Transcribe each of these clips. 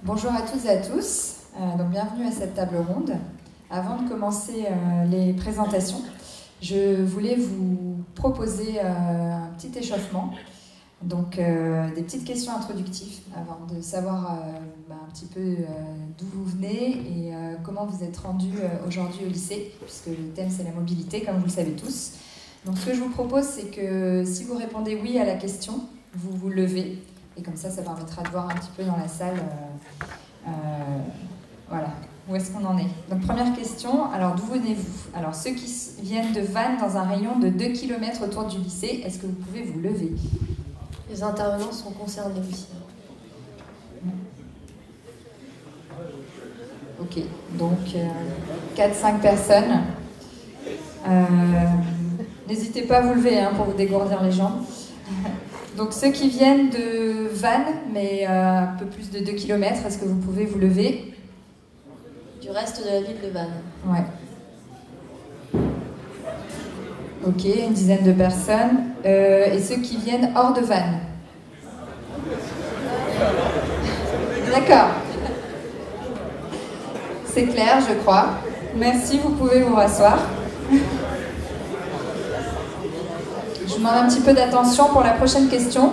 Bonjour à toutes et à tous, donc bienvenue à cette table ronde. Avant de commencer les présentations, je voulais vous proposer un petit échauffement, donc des petites questions introductives avant de savoir un petit peu d'où vous venez et comment vous êtes rendus aujourd'hui au lycée, puisque le thème c'est la mobilité, comme vous le savez tous. Donc ce que je vous propose, c'est que si vous répondez oui à la question, vous vous levez. Et comme ça permettra de voir un petit peu dans la salle voilà, où est-ce qu'on en est. Donc première question, alors d'où venez-vous? Alors ceux qui viennent de Vannes dans un rayon de 2 km autour du lycée, est-ce que vous pouvez vous lever? Les intervenants sont concernés aussi. Ok, donc 4-5 personnes. N'hésitez pas à vous lever pour vous dégourdir les jambes. Donc ceux qui viennent de Vannes, mais un peu plus de 2 km, est-ce que vous pouvez vous lever? Du reste de la ville de Vannes. Ouais. Ok, une dizaine de personnes. Et ceux qui viennent hors de Vannes? D'accord. C'est clair, je crois. Merci, vous pouvez vous rasseoir. Je vous demande un petit peu d'attention pour la prochaine question,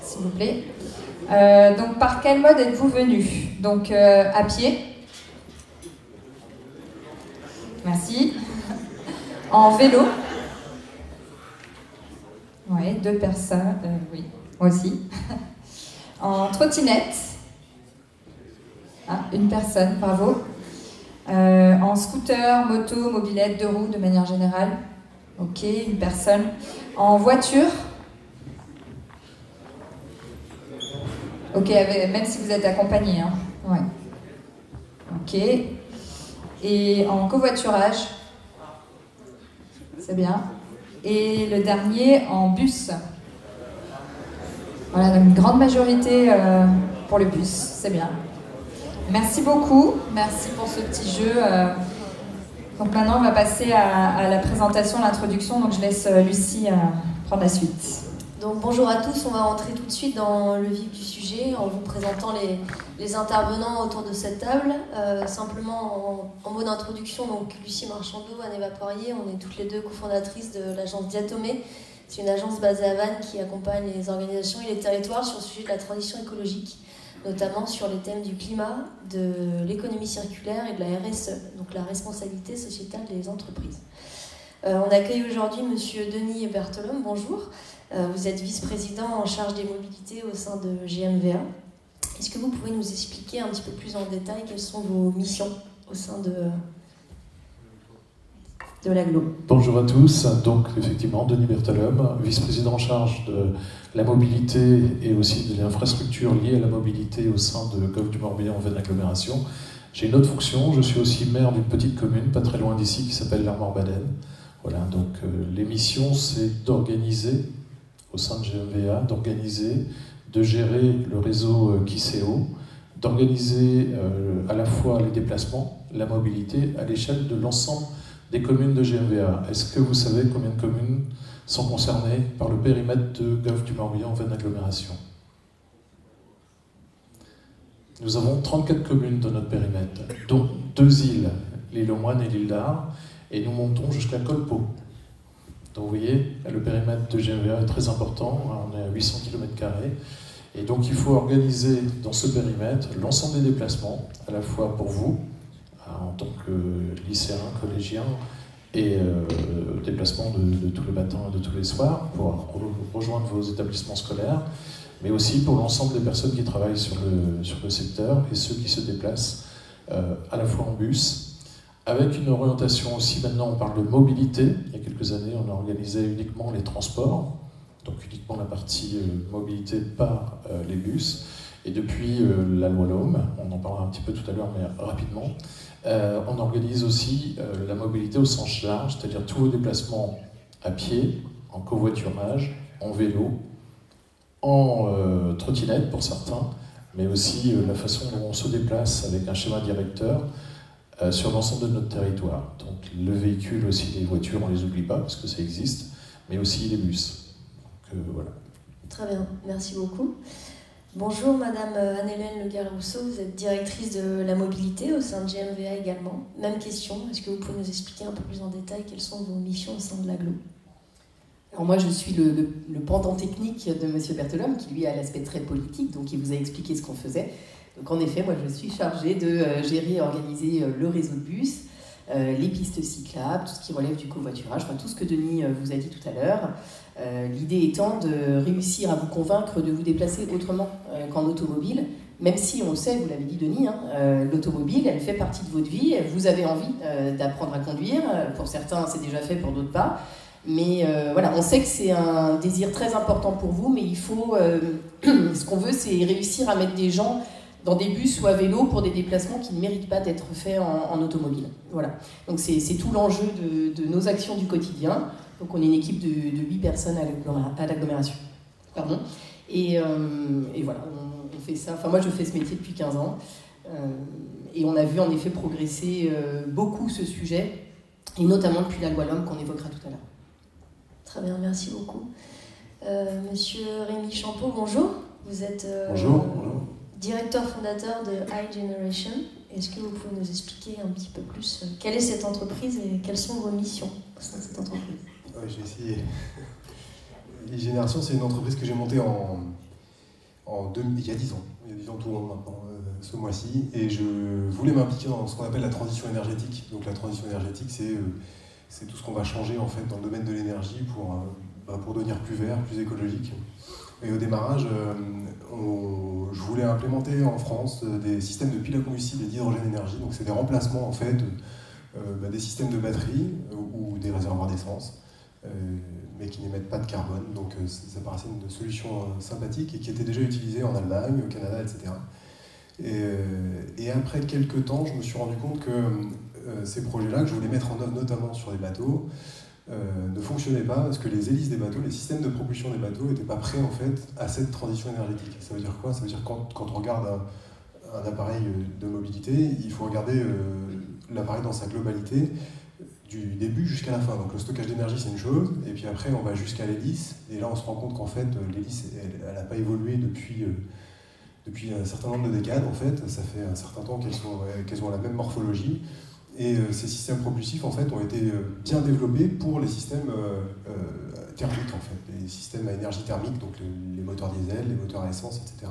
s'il vous plaît. Donc, par quel mode êtes-vous venu? Donc, à pied. Merci. En vélo. Oui, 2 personnes. Oui, moi aussi. En trottinette. Ah, 1 personne, bravo. En scooter, moto, mobilette, 2 roues de manière générale. Ok, 1 personne. En voiture. Ok, même si vous êtes accompagné. Hein. Ouais. Ok. Et en covoiturage. C'est bien. Et le dernier, en bus. Voilà, donc une grande majorité pour le bus. C'est bien. Merci beaucoup. Merci pour ce petit jeu. Donc maintenant, on va passer à la présentation, l'introduction. Donc je laisse Lucie prendre la suite. Donc bonjour à tous, on va rentrer tout de suite dans le vif du sujet en vous présentant les intervenants autour de cette table. Simplement en mot d'introduction, donc Lucie Marchandeau, Anne-Eva Poirier, on est toutes les deux cofondatrices de l'agence Diatomée. C'est une agence basée à Vannes qui accompagne les organisations et les territoires sur le sujet de la transition écologique, notamment sur les thèmes du climat, de l'économie circulaire et de la RSE, donc la responsabilité sociétale des entreprises. On accueille aujourd'hui Monsieur Denis Berthelhomme, bonjour. Vous êtes vice-président en charge des mobilités au sein de GMVA. Est-ce que vous pouvez nous expliquer un petit peu plus en détail quelles sont vos missions au sein de l'AGLO? Bonjour à tous, donc effectivement Denis Berthelhomme, vice-président en charge de la mobilité et aussi de l'infrastructure liée à la mobilité au sein de Golfe du Morbihan Vannes Agglomération. J'ai une autre fonction, je suis aussi maire d'une petite commune pas très loin d'ici qui s'appelle l'Armor-Baden. Voilà, donc les missions c'est d'organiser au sein de GMVA, d'organiser, de gérer le réseau KICEO, d'organiser à la fois les déplacements, la mobilité à l'échelle de l'ensemble des communes de GMVA. Est-ce que vous savez combien de communes sont concernées par le périmètre de Golfe du Morbihan Vannes Agglomération? Nous avons 34 communes dans notre périmètre, dont 2 îles, l'île aux Moines et l'île d'Ar, et nous montons jusqu'à Colpo. Donc vous voyez, le périmètre de GMVA est très important, on est à 800 km², et donc il faut organiser dans ce périmètre l'ensemble des déplacements, à la fois pour vous, en tant que lycéen, collégien, et déplacement de tous les matins et de tous les soirs pour rejoindre vos établissements scolaires, mais aussi pour l'ensemble des personnes qui travaillent sur le secteur et ceux qui se déplacent à la fois en bus, avec une orientation aussi, maintenant on parle de mobilité. Il y a quelques années, on a organisé uniquement les transports, donc uniquement la partie mobilité par les bus. Et depuis la loi LOM, on en parlera un petit peu tout à l'heure, mais rapidement, on organise aussi la mobilité au sens large, c'est-à-dire tous vos déplacements à pied, en covoiturage, en vélo, en trottinette pour certains, mais aussi la façon dont on se déplace avec un schéma directeur sur l'ensemble de notre territoire. Donc le véhicule aussi, les voitures, on ne les oublie pas parce que ça existe, mais aussi les bus. Donc, voilà. Très bien, merci beaucoup. Bonjour Madame Anne-Hélène Le Gall-Rousseau, vous êtes directrice de la mobilité au sein de GMVA également. Même question, est-ce que vous pouvez nous expliquer un peu plus en détail quelles sont vos missions au sein de l'AGLO? Alors moi, je suis le pendant technique de M. Berthelhomme, qui lui a l'aspect très politique, donc il vous a expliqué ce qu'on faisait. Donc en effet, moi je suis chargée de gérer et organiser le réseau de bus, les pistes cyclables, tout ce qui relève du covoiturage, enfin tout ce que Denis vous a dit tout à l'heure. L'idée étant de réussir à vous convaincre de vous déplacer autrement qu'en automobile, même si on le sait, vous l'avez dit Denis, l'automobile, elle fait partie de votre vie, vous avez envie d'apprendre à conduire, pour certains c'est déjà fait, pour d'autres pas. Mais voilà, on sait que c'est un désir très important pour vous, mais il faut, ce qu'on veut, c'est réussir à mettre des gens dans des bus ou à vélo pour des déplacements qui ne méritent pas d'être faits en automobile. Voilà. Donc c'est tout l'enjeu de nos actions du quotidien. Donc on est une équipe de 8 personnes à l'agglomération. Pardon. Et voilà, on fait ça. Enfin moi je fais ce métier depuis 15 ans. Et on a vu en effet progresser beaucoup ce sujet, et notamment depuis la loi L'Homme qu'on évoquera tout à l'heure. Très bien, merci beaucoup. Monsieur Rémi Champeau, bonjour. Vous êtes bonjour. Directeur fondateur de iGeneration. Est-ce que vous pouvez nous expliquer un petit peu plus quelle est cette entreprise et quelles sont vos missions au sein de cette entreprise? Oui, j'ai essayé. iGeneration, c'est une entreprise que j'ai montée il y a 10 ans. Il y a 10 ans tout rond maintenant, ce mois-ci. Et je voulais m'impliquer dans ce qu'on appelle la transition énergétique. Donc la transition énergétique, c'est tout ce qu'on va changer en fait dans le domaine de l'énergie pour devenir plus vert, plus écologique. Et au démarrage, je voulais implémenter en France des systèmes de piles à combustible et d'hydrogène énergie. Donc c'est des remplacements en fait des systèmes de batterie ou des réservoirs d'essence, mais qui n'émettent pas de carbone. Donc ça paraissait une solution sympathique et qui était déjà utilisée en Allemagne, au Canada, etc. Et après quelques temps, je me suis rendu compte que ces projets-là, que je voulais mettre en œuvre notamment sur des bateaux, ne fonctionnaient pas parce que les hélices des bateaux, les systèmes de propulsion des bateaux n'étaient pas prêts en fait à cette transition énergétique. Ça veut dire quoi? Ça veut dire quand on regarde un appareil de mobilité, il faut regarder l'appareil dans sa globalité du début jusqu'à la fin. Donc le stockage d'énergie c'est une chose, et puis après on va jusqu'à l'hélice, et là on se rend compte qu'en fait l'hélice elle n'a pas évolué depuis un certain nombre de décades en fait. Ça fait un certain temps qu'elles ont la même morphologie. Et ces systèmes propulsifs en fait ont été bien développés pour les systèmes thermiques en fait, les systèmes à énergie thermique, donc les moteurs diesel, les moteurs à essence, etc.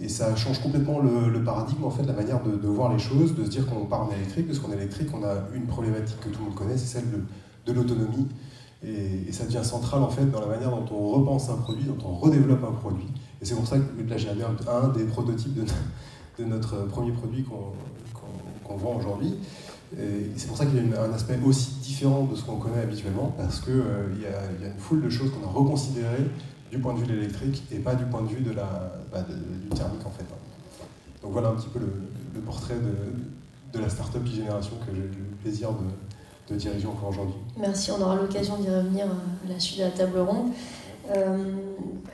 Et ça change complètement le paradigme en fait, la manière de voir les choses, de se dire qu'on part en électrique, parce qu'en électrique on a une problématique que tout le monde connaît, c'est celle de l'autonomie. Et ça devient central en fait dans la manière dont on repense un produit, dont on redéveloppe un produit. Et c'est pour ça que là j'ai un des prototypes de notre premier produit qu'on vend aujourd'hui. Et c'est pour ça qu'il y a un aspect aussi différent de ce qu'on connaît habituellement, parce qu'il y a une foule de choses qu'on a reconsidérées du point de vue de l'électrique et pas du point de vue du thermique en fait. Donc voilà un petit peu le portrait de la start-up iGeneration que j'ai le plaisir de diriger encore aujourd'hui. Merci, on aura l'occasion d'y revenir à la suite de la table ronde.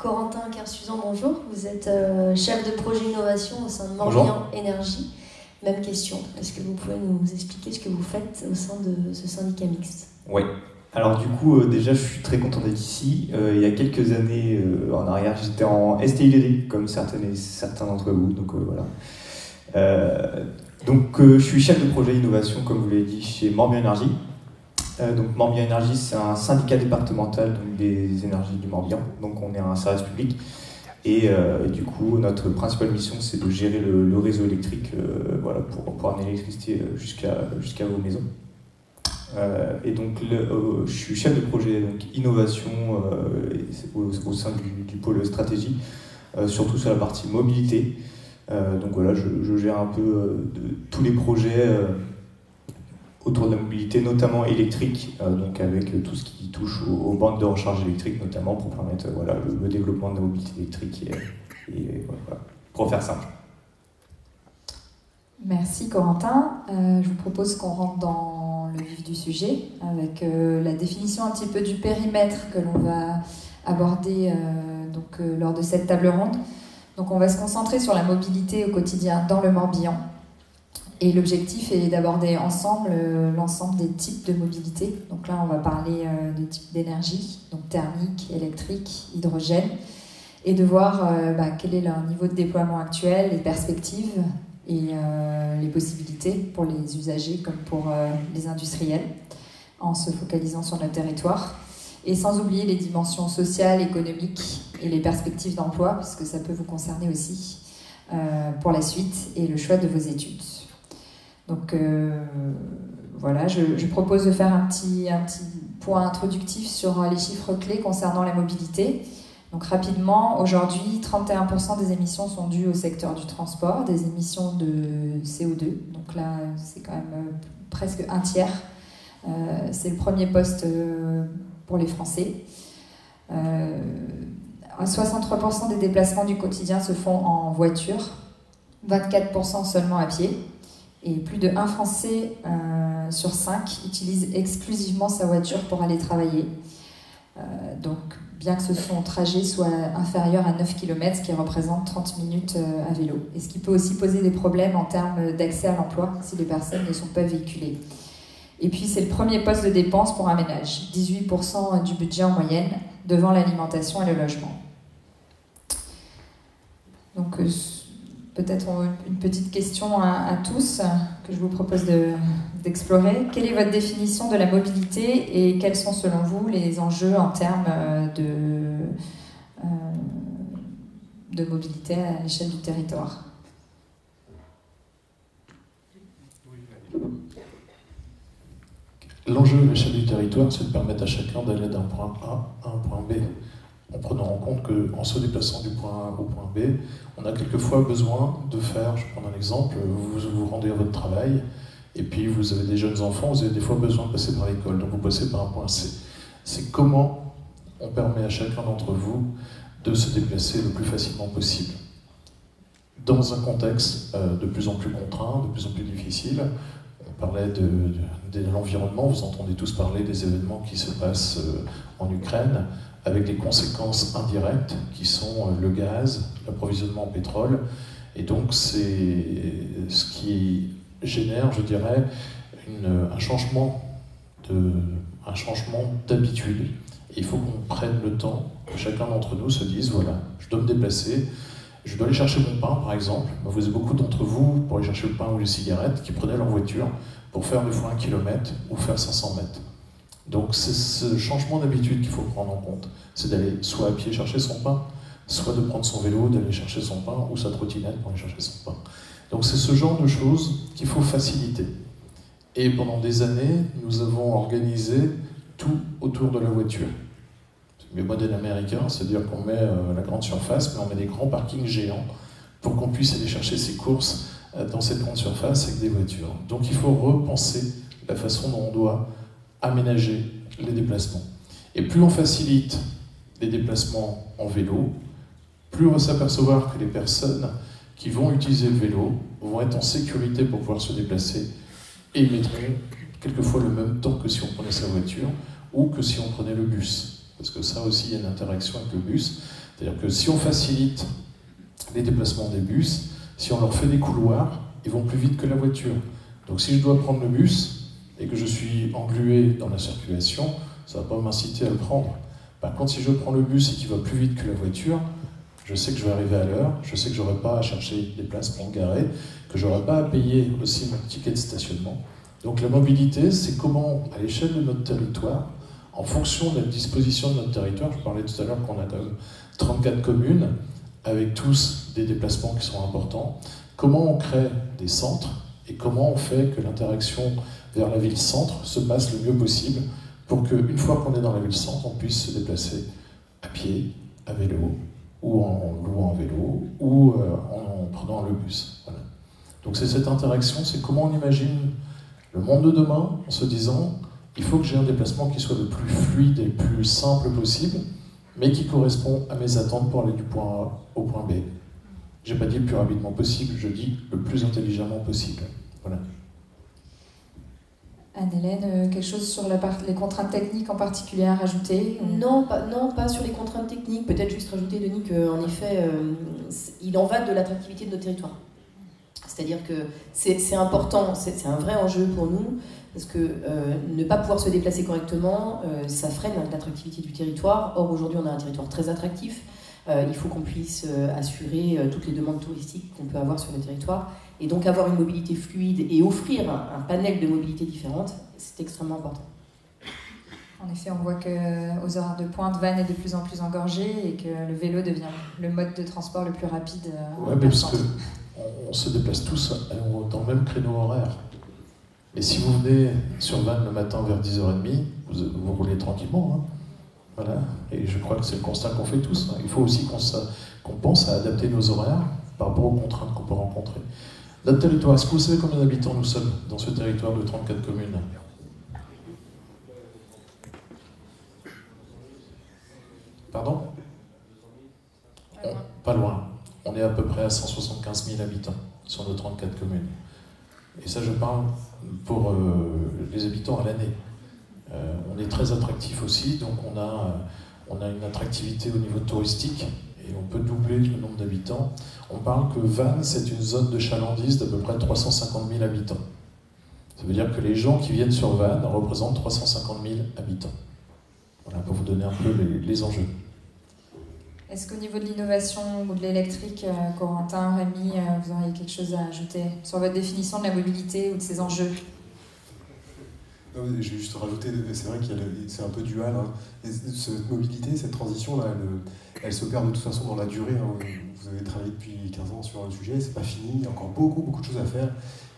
Corentin Kersuzan, bonjour. Vous êtes chef de projet innovation au sein de Morbihan Énergie. Même question, est-ce que vous pouvez nous expliquer ce que vous faites au sein de ce syndicat mixte? Oui, alors du coup, déjà je suis très content d'être ici. Il y a quelques années en arrière, j'étais en STI, comme certains d'entre vous, donc voilà. Je suis chef de projet innovation, comme vous l'avez dit, chez Morbihan Énergie. Donc Morbihan Énergie, c'est un syndicat départemental donc, des énergies du Morbihan, donc on est un service public. Et du coup, notre principale mission, c'est de gérer le réseau électrique pour amener l'électricité jusqu'à vos maisons. Et donc, je suis chef de projet donc, innovation au sein du pôle stratégie, surtout sur la partie mobilité. Donc voilà, je gère un peu tous les projets autour de la mobilité, notamment électrique, donc avec tout ce qui touche aux bandes de recharge électrique, notamment pour permettre le développement de la mobilité électrique et voilà, pour faire simple. Merci Corentin. Je vous propose qu'on rentre dans le vif du sujet avec la définition un petit peu du périmètre que l'on va aborder lors de cette table ronde. Donc on va se concentrer sur la mobilité au quotidien dans le Morbihan. Et l'objectif est d'aborder ensemble l'ensemble des types de mobilité. Donc là, on va parler de types d'énergie, donc thermique, électrique, hydrogène. et de voir quel est leur niveau de déploiement actuel, les perspectives et les possibilités pour les usagers comme pour les industriels, en se focalisant sur notre territoire. Et sans oublier les dimensions sociales, économiques et les perspectives d'emploi, puisque ça peut vous concerner aussi pour la suite et le choix de vos études. Donc voilà, je propose de faire un petit point introductif sur les chiffres clés concernant la mobilité. Donc rapidement, aujourd'hui, 31% des émissions sont dues au secteur du transport, des émissions de CO2. Donc là, c'est quand même presque un tiers. C'est le premier poste pour les Français. 63% des déplacements du quotidien se font en voiture, 24% seulement à pied. Et plus de 1 Français sur 5 utilise exclusivement sa voiture pour aller travailler. Donc, bien que son trajet soit inférieur à 9 km, ce qui représente 30 minutes à vélo. Et ce qui peut aussi poser des problèmes en termes d'accès à l'emploi si les personnes ne sont pas véhiculées. Et puis, c'est le premier poste de dépense pour un ménage, 18% du budget en moyenne, devant l'alimentation et le logement. Donc, peut-être une petite question à tous que je vous propose d'explorer. Quelle est votre définition de la mobilité et quels sont selon vous les enjeux en termes de mobilité à l'échelle du territoire ? L'enjeu à l'échelle du territoire, c'est de permettre à chacun d'aller d'un point A à un point B, en prenant en compte qu'en se déplaçant du point A au point B, on a quelquefois besoin de faire, je prends un exemple, vous vous rendez à votre travail, et puis vous avez des jeunes enfants, vous avez des fois besoin de passer par l'école, donc vous passez par un point C. C'est comment on permet à chacun d'entre vous de se déplacer le plus facilement possible. Dans un contexte de plus en plus contraint, de plus en plus difficile, on parlait de l'environnement, vous entendez tous parler des événements qui se passent en Ukraine, avec des conséquences indirectes qui sont le gaz, l'approvisionnement en pétrole, et donc c'est ce qui génère, je dirais, un changement d'habitude. Et il faut qu'on prenne le temps, que chacun d'entre nous se dise, voilà, je dois me déplacer, je dois aller chercher mon pain, par exemple. Vous avez beaucoup d'entre vous, pour aller chercher le pain ou les cigarettes, qui prenaient leur voiture pour faire des fois 1 km ou faire 500 mètres. Donc c'est ce changement d'habitude qu'il faut prendre en compte. C'est d'aller soit à pied chercher son pain, soit de prendre son vélo, d'aller chercher son pain, ou sa trottinette pour aller chercher son pain. Donc c'est ce genre de choses qu'il faut faciliter. Et pendant des années, nous avons organisé tout autour de la voiture. C'est le modèle américain, c'est-à-dire qu'on met la grande surface, mais on met des grands parkings géants pour qu'on puisse aller chercher ses courses dans cette grande surface avec des voitures. Donc il faut repenser la façon dont on doit aménager les déplacements. Et plus on facilite les déplacements en vélo, plus on va s'apercevoir que les personnes qui vont utiliser le vélo vont être en sécurité pour pouvoir se déplacer et mettront quelquefois le même temps que si on prenait sa voiture ou que si on prenait le bus. Parce que ça aussi, il y a une interaction avec le bus. C'est-à-dire que si on facilite les déplacements des bus, si on leur fait des couloirs, ils vont plus vite que la voiture. Donc si je dois prendre le bus et que je suis englué dans la circulation, ça ne va pas m'inciter à le prendre. Par contre, si je prends le bus et qu'il va plus vite que la voiture, je sais que je vais arriver à l'heure, je sais que je n'aurai pas à chercher des places pour me garer, que je n'aurai pas à payer aussi mon ticket de stationnement. Donc la mobilité, c'est comment, à l'échelle de notre territoire, en fonction de la disposition de notre territoire, je parlais tout à l'heure qu'on a quand même 34 communes, avec tous des déplacements qui sont importants, comment on crée des centres et comment on fait que l'interaction vers la ville-centre se passe le mieux possible pour qu'une fois qu'on est dans la ville-centre, on puisse se déplacer à pied, à vélo, ou en louant un vélo, ou en prenant le bus. Voilà. Donc c'est cette interaction, c'est comment on imagine le monde de demain en se disant il faut que j'ai un déplacement qui soit le plus fluide et le plus simple possible, mais qui correspond à mes attentes pour aller du point A au point B. J'ai pas dit le plus rapidement possible, je dis le plus intelligemment possible. Voilà. Anne-Hélène, quelque chose sur les contraintes techniques en particulier à rajouter ou... Non, pas sur les contraintes techniques. Peut-être juste rajouter, Denis, qu'en effet, il en va de l'attractivité de nos territoires. C'est-à-dire que c'est important, c'est un vrai enjeu pour nous, parce que ne pas pouvoir se déplacer correctement, ça freine l'attractivité du territoire. Or, aujourd'hui, on a un territoire très attractif, il faut qu'on puisse assurer toutes les demandes touristiques qu'on peut avoir sur le territoire. Et donc avoir une mobilité fluide et offrir un panel de mobilités différentes, c'est extrêmement important. En effet, on voit qu'aux horaires de pointe, Vannes est de plus en plus engorgé et que le vélo devient le mode de transport le plus rapide. Oui, parce qu'on se déplace tous dans le même créneau horaire. Et si vous venez sur Vannes le matin vers 10h30, vous roulez tranquillement. Hein. Voilà. Et je crois que c'est le constat qu'on fait tous. Hein. Il faut aussi qu'on pense à adapter nos horaires par rapport aux contraintes qu'on peut rencontrer. Notre territoire, est-ce que vous savez combien d'habitants nous sommes dans ce territoire de 34 communes ? Pardon ? Pas loin. On est à peu près à 175 000 habitants sur nos 34 communes. Et ça, je parle pour les habitants à l'année. On est très attractif aussi, donc on a une attractivité au niveau touristique et on peut doubler le nombre d'habitants. On parle que Vannes, c'est une zone de chalandise d'à peu près 350 000 habitants. Ça veut dire que les gens qui viennent sur Vannes représentent 350 000 habitants. Voilà, pour vous donner un peu les enjeux. Est-ce qu'au niveau de l'innovation ou de l'électrique, Corentin, Rémi, vous auriez quelque chose à ajouter sur votre définition de la mobilité ou de ses enjeux ? Je vais juste rajouter, c'est vrai qu'il c'est un peu dual. Hein. Et cette mobilité, cette transition-là, elle s'opère de toute façon dans la durée. Hein. Vous avez travaillé depuis 15 ans sur le sujet, c'est pas fini, il y a encore beaucoup de choses à faire.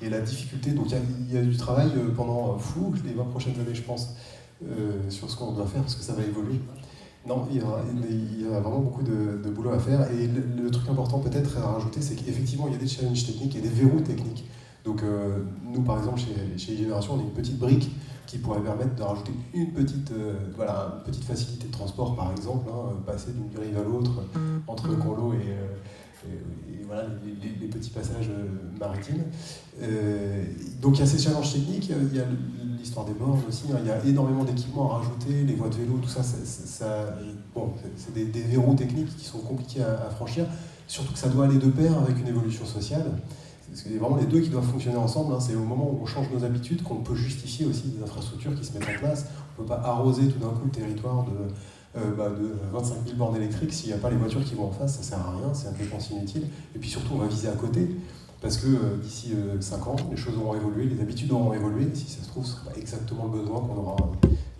Et la difficulté, donc il y a du travail pendant les 20 prochaines années, je pense, sur ce qu'on doit faire, parce que ça va évoluer. Non, il y a vraiment beaucoup de boulot à faire. Et le truc important peut-être à rajouter, c'est qu'effectivement, il y a des challenges techniques et des verrous techniques. Donc nous, par exemple, chez Génération, on a une petite brique qui pourrait permettre de rajouter une petite facilité de transport, par exemple, hein, passer d'une rive à l'autre entre Conlo et voilà, les petits passages maritimes. Donc il y a ces challenges techniques, il y a l'histoire des bornes aussi, hein, il y a énormément d'équipements à rajouter, les voies de vélo, tout ça, c'est des verrous techniques qui sont compliqués à franchir, surtout que ça doit aller de pair avec une évolution sociale. C'est vraiment les deux qui doivent fonctionner ensemble. Hein. C'est au moment où on change nos habitudes qu'on peut justifier aussi des infrastructures qui se mettent en place. On ne peut pas arroser tout d'un coup le territoire de 25 000 bornes électriques s'il n'y a pas les voitures qui vont en face, ça ne sert à rien, c'est une dépense inutile. Et puis surtout, on va viser à côté, parce que d'ici 5 ans, les choses auront évolué, les habitudes auront évolué, et si ça se trouve, ce ne sera pas exactement le besoin qu'on aura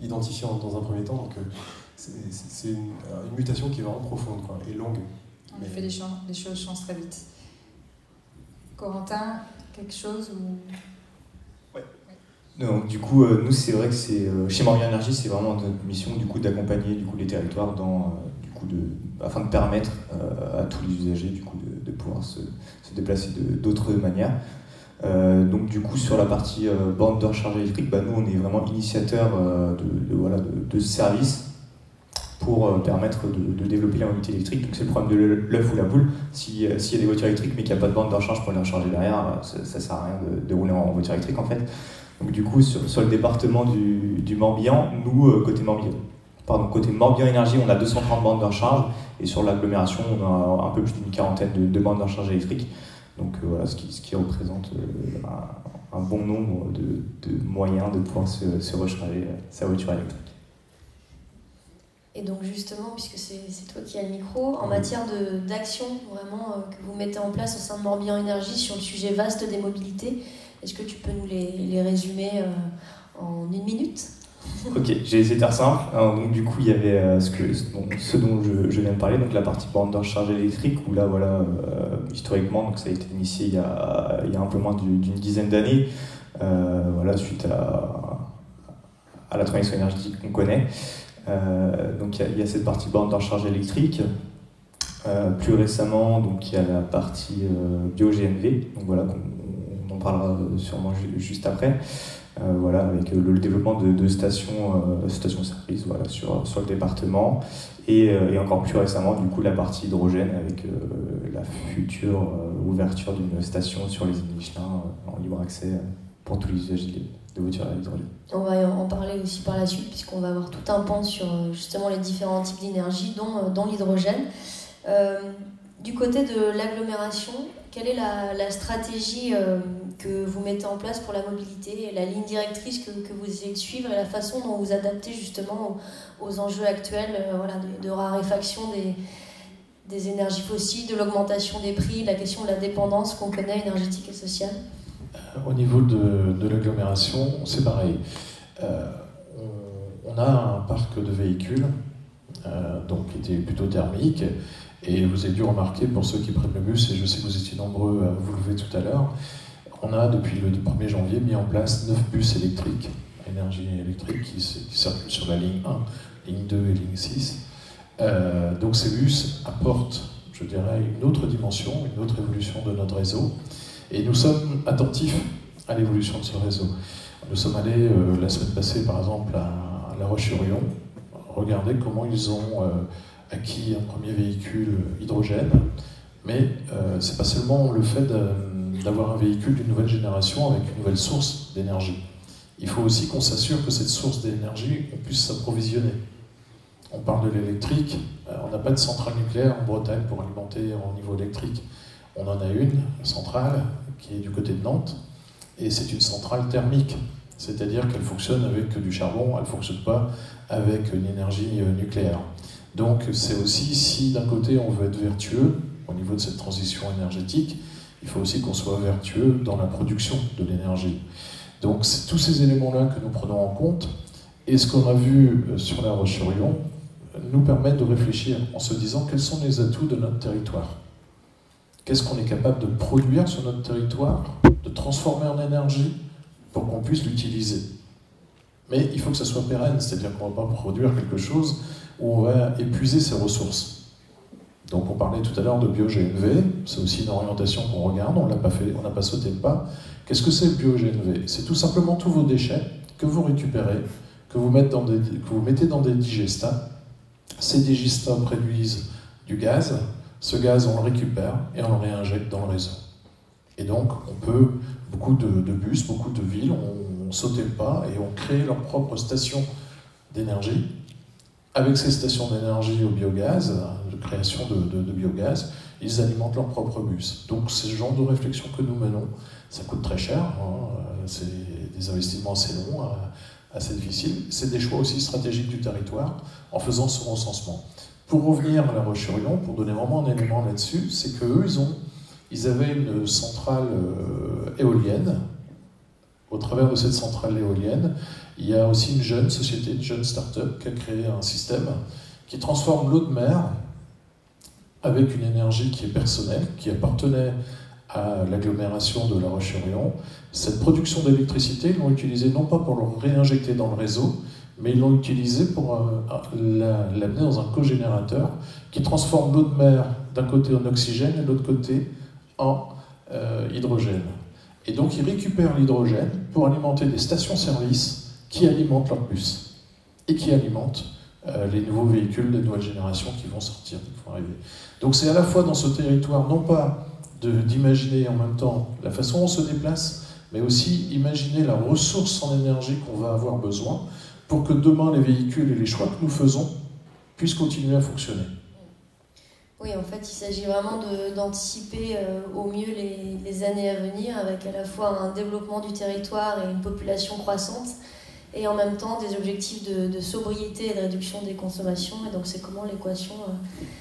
identifié dans un premier temps. Donc c'est une mutation qui est vraiment profonde et longue. En effet, les choses changent très vite. Corentin, quelque chose ou... Ouais. Donc, du coup, nous, c'est vrai que chez Morbihan Énergie, c'est vraiment notre mission d'accompagner les territoires afin de permettre à tous les usagers de pouvoir se déplacer d'autres manières. Donc du coup, sur la partie borne de recharge électrique, nous, on est vraiment initiateur de ce service pour permettre de développer la mobilité électrique. Donc c'est le problème de l'œuf ou la poule. S'il y a des voitures électriques mais qu'il n'y a pas de borne de recharge pour les recharger derrière, ça ne sert à rien de rouler en voiture électrique en fait. Donc du coup, sur le département du Morbihan, nous, côté Morbihan Énergie, on a 230 bornes de recharge, et sur l'agglomération, on a un peu plus d'une quarantaine de bornes de recharge électrique. Donc voilà, ce qui représente un bon nombre de moyens de pouvoir se recharger sa voiture électrique. Et donc justement, puisque c'est toi qui as le micro, en matière d'action vraiment que vous mettez en place au sein de Morbihan Énergie sur le sujet vaste des mobilités, est-ce que tu peux nous les résumer en 1 minute ? Ok, j'ai essayé de faire simple. Alors, donc du coup, il y avait ce dont je viens de parler, donc la partie borne de recharge électrique, où là, historiquement, donc ça a été initié il y a un peu moins d'une dizaine d'années, suite à la transition énergétique qu'on connaît. Donc il y a cette partie borne de recharge électrique. Plus récemment, donc il y a la partie bio-GNV, donc voilà, on en parlera sûrement juste après. Avec le développement de stations-service sur le département, et encore plus récemment du coup la partie hydrogène avec la future ouverture d'une station sur les îles Michelin en libre accès pour tous les usagers de voitures à hydrogène. On va en parler aussi par la suite puisqu'on va avoir tout un pan sur justement les différents types d'énergie dont l'hydrogène. Du côté de l'agglomération, quelle est la stratégie que vous mettez en place pour la mobilité, et la ligne directrice que vous essayez de suivre, et la façon dont vous adaptez justement aux enjeux actuels de raréfaction des énergies fossiles, de l'augmentation des prix, de la question de la dépendance qu'on connaît, énergétique et sociale? Au niveau de l'agglomération, c'est pareil. On a un parc de véhicules donc, qui était plutôt thermique, et vous avez dû remarquer, pour ceux qui prennent le bus, et je sais que vous étiez nombreux à vous lever tout à l'heure, on a depuis le 1er janvier mis en place 9 bus électriques, énergie électrique, qui circulent sur la ligne 1, ligne 2 et ligne 6. Donc ces bus apportent, je dirais, une autre dimension, une autre évolution de notre réseau, et nous sommes attentifs à l'évolution de ce réseau. Nous sommes allés la semaine passée, par exemple, à La Roche-sur-Yon, regarder comment ils ont acquis un premier véhicule hydrogène, mais c'est pas seulement le fait d'avoir un véhicule d'une nouvelle génération avec une nouvelle source d'énergie. Il faut aussi qu'on s'assure que cette source d'énergie, on puisse s'approvisionner. On parle de l'électrique, on n'a pas de centrale nucléaire en Bretagne pour alimenter au niveau électrique. On en a une centrale qui est du côté de Nantes, et c'est une centrale thermique, c'est-à-dire qu'elle fonctionne avec du charbon, elle ne fonctionne pas avec une énergie nucléaire. Donc c'est aussi, si d'un côté on veut être vertueux au niveau de cette transition énergétique, il faut aussi qu'on soit vertueux dans la production de l'énergie. Donc c'est tous ces éléments-là que nous prenons en compte, et ce qu'on a vu sur La Roche-sur-Yon nous permet de réfléchir en se disant quels sont les atouts de notre territoire. Qu'est-ce qu'on est capable de produire sur notre territoire, de transformer en énergie pour qu'on puisse l'utiliser. Mais il faut que ça soit pérenne, c'est-à-dire qu'on ne va pas produire quelque chose où on va épuiser ses ressources. Donc on parlait tout à l'heure de bio-GNV, c'est aussi une orientation qu'on regarde, on n'a pas sauté le pas. Qu'est-ce que c'est le bio-GNV? C'est tout simplement tous vos déchets que vous récupérez, que vous mettez dans des digestats. Ces digestats produisent du gaz, ce gaz on le récupère et on le réinjecte dans le réseau. Et donc on peut, beaucoup de bus, beaucoup de villes ont sauté le pas et ont créé leur propre station d'énergie. Avec ces stations d'énergie au biogaz, de création de biogaz, ils alimentent leur propre bus. Donc c'est ce genre de réflexion que nous menons. Ça coûte très cher, c'est des investissements assez longs, assez difficiles. C'est des choix aussi stratégiques du territoire en faisant ce recensement. Pour revenir à La Roche-sur-Yon, pour donner vraiment un élément là-dessus, c'est qu'eux, ils avaient une centrale éolienne. Au travers de cette centrale éolienne, il y a aussi une jeune société, une jeune start-up qui a créé un système qui transforme l'eau de mer avec une énergie qui est personnelle, qui appartenait à l'agglomération de La Roche-sur-Yon. Cette production d'électricité, ils l'ont utilisée non pas pour le réinjecter dans le réseau, mais ils l'ont utilisée pour l'amener dans un cogénérateur qui transforme l'eau de mer d'un côté en oxygène et de l'autre côté en hydrogène. Et donc ils récupèrent l'hydrogène pour alimenter des stations-service qui alimentent leur bus et qui alimentent les nouveaux véhicules des nouvelles générations qui vont sortir, qui vont arriver. Donc c'est à la fois dans ce territoire, non pas d'imaginer en même temps la façon dont on se déplace, mais aussi imaginer la ressource en énergie qu'on va avoir besoin pour que demain les véhicules et les choix que nous faisons puissent continuer à fonctionner. Oui, en fait, il s'agit vraiment d'anticiper au mieux les années à venir, avec à la fois un développement du territoire et une population croissante, et en même temps des objectifs de sobriété et de réduction des consommations. Et donc c'est comment l'équation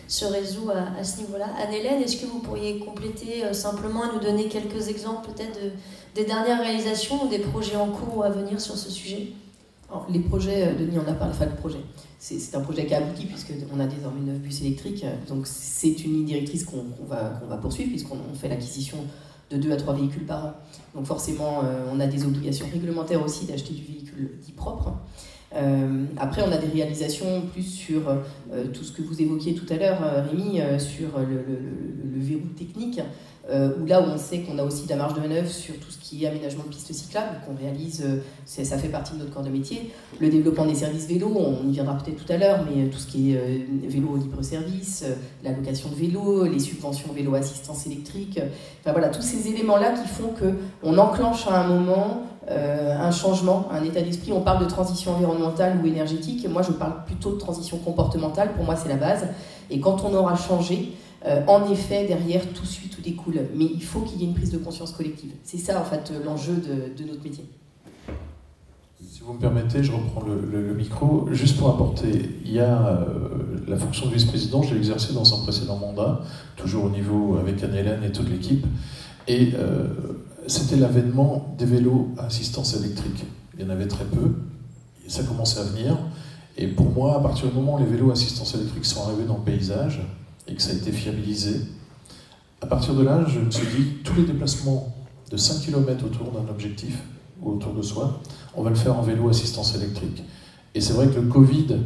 se résout à ce niveau-là. Anne-Hélène, est-ce que vous pourriez compléter simplement et nous donner quelques exemples peut-être des dernières réalisations ou des projets en cours ou à venir sur ce sujet? Alors, les projets, Denis en a parlé, enfin le projet. C'est un projet qui a abouti puisqu'on a désormais 9 bus électriques. Donc c'est une ligne directrice qu'on va poursuivre puisqu'on fait l'acquisition de 2 à 3 véhicules par an. Donc forcément, on a des obligations réglementaires aussi d'acheter du véhicule dit propre. Après, on a des réalisations plus sur tout ce que vous évoquiez tout à l'heure, Rémi, sur le verrou technique, où là où on sait qu'on a aussi de la marge de manœuvre sur tout ce qui est aménagement de pistes cyclables, qu'on réalise, ça fait partie de notre corps de métier. Le développement des services vélos, on y viendra peut-être tout à l'heure, mais tout ce qui est vélo libre-service, la location de vélos, les subventions vélo assistance électrique, enfin voilà, tous ces éléments-là qui font qu'on enclenche à un moment un changement, un état d'esprit. On parle de transition environnementale ou énergétique, moi je parle plutôt de transition comportementale, pour moi c'est la base, et quand on aura changé, en effet, derrière, tout suit, tout découle. Mais il faut qu'il y ait une prise de conscience collective. C'est ça, en fait, l'enjeu de notre métier. Si vous me permettez, je reprends le micro. Juste pour apporter, il y a la fonction de vice-président, je l'ai exercée dans un précédent mandat, toujours au niveau avec Anne-Hélène et toute l'équipe. Et c'était l'avènement des vélos à assistance électrique. Il y en avait très peu, et ça commençait à venir. Et pour moi, à partir du moment où les vélos à assistance électrique sont arrivés dans le paysage et que ça a été fiabilisé, à partir de là, je me suis dit, tous les déplacements de 5 km autour d'un objectif ou autour de soi, on va le faire en vélo assistance électrique. Et c'est vrai que le Covid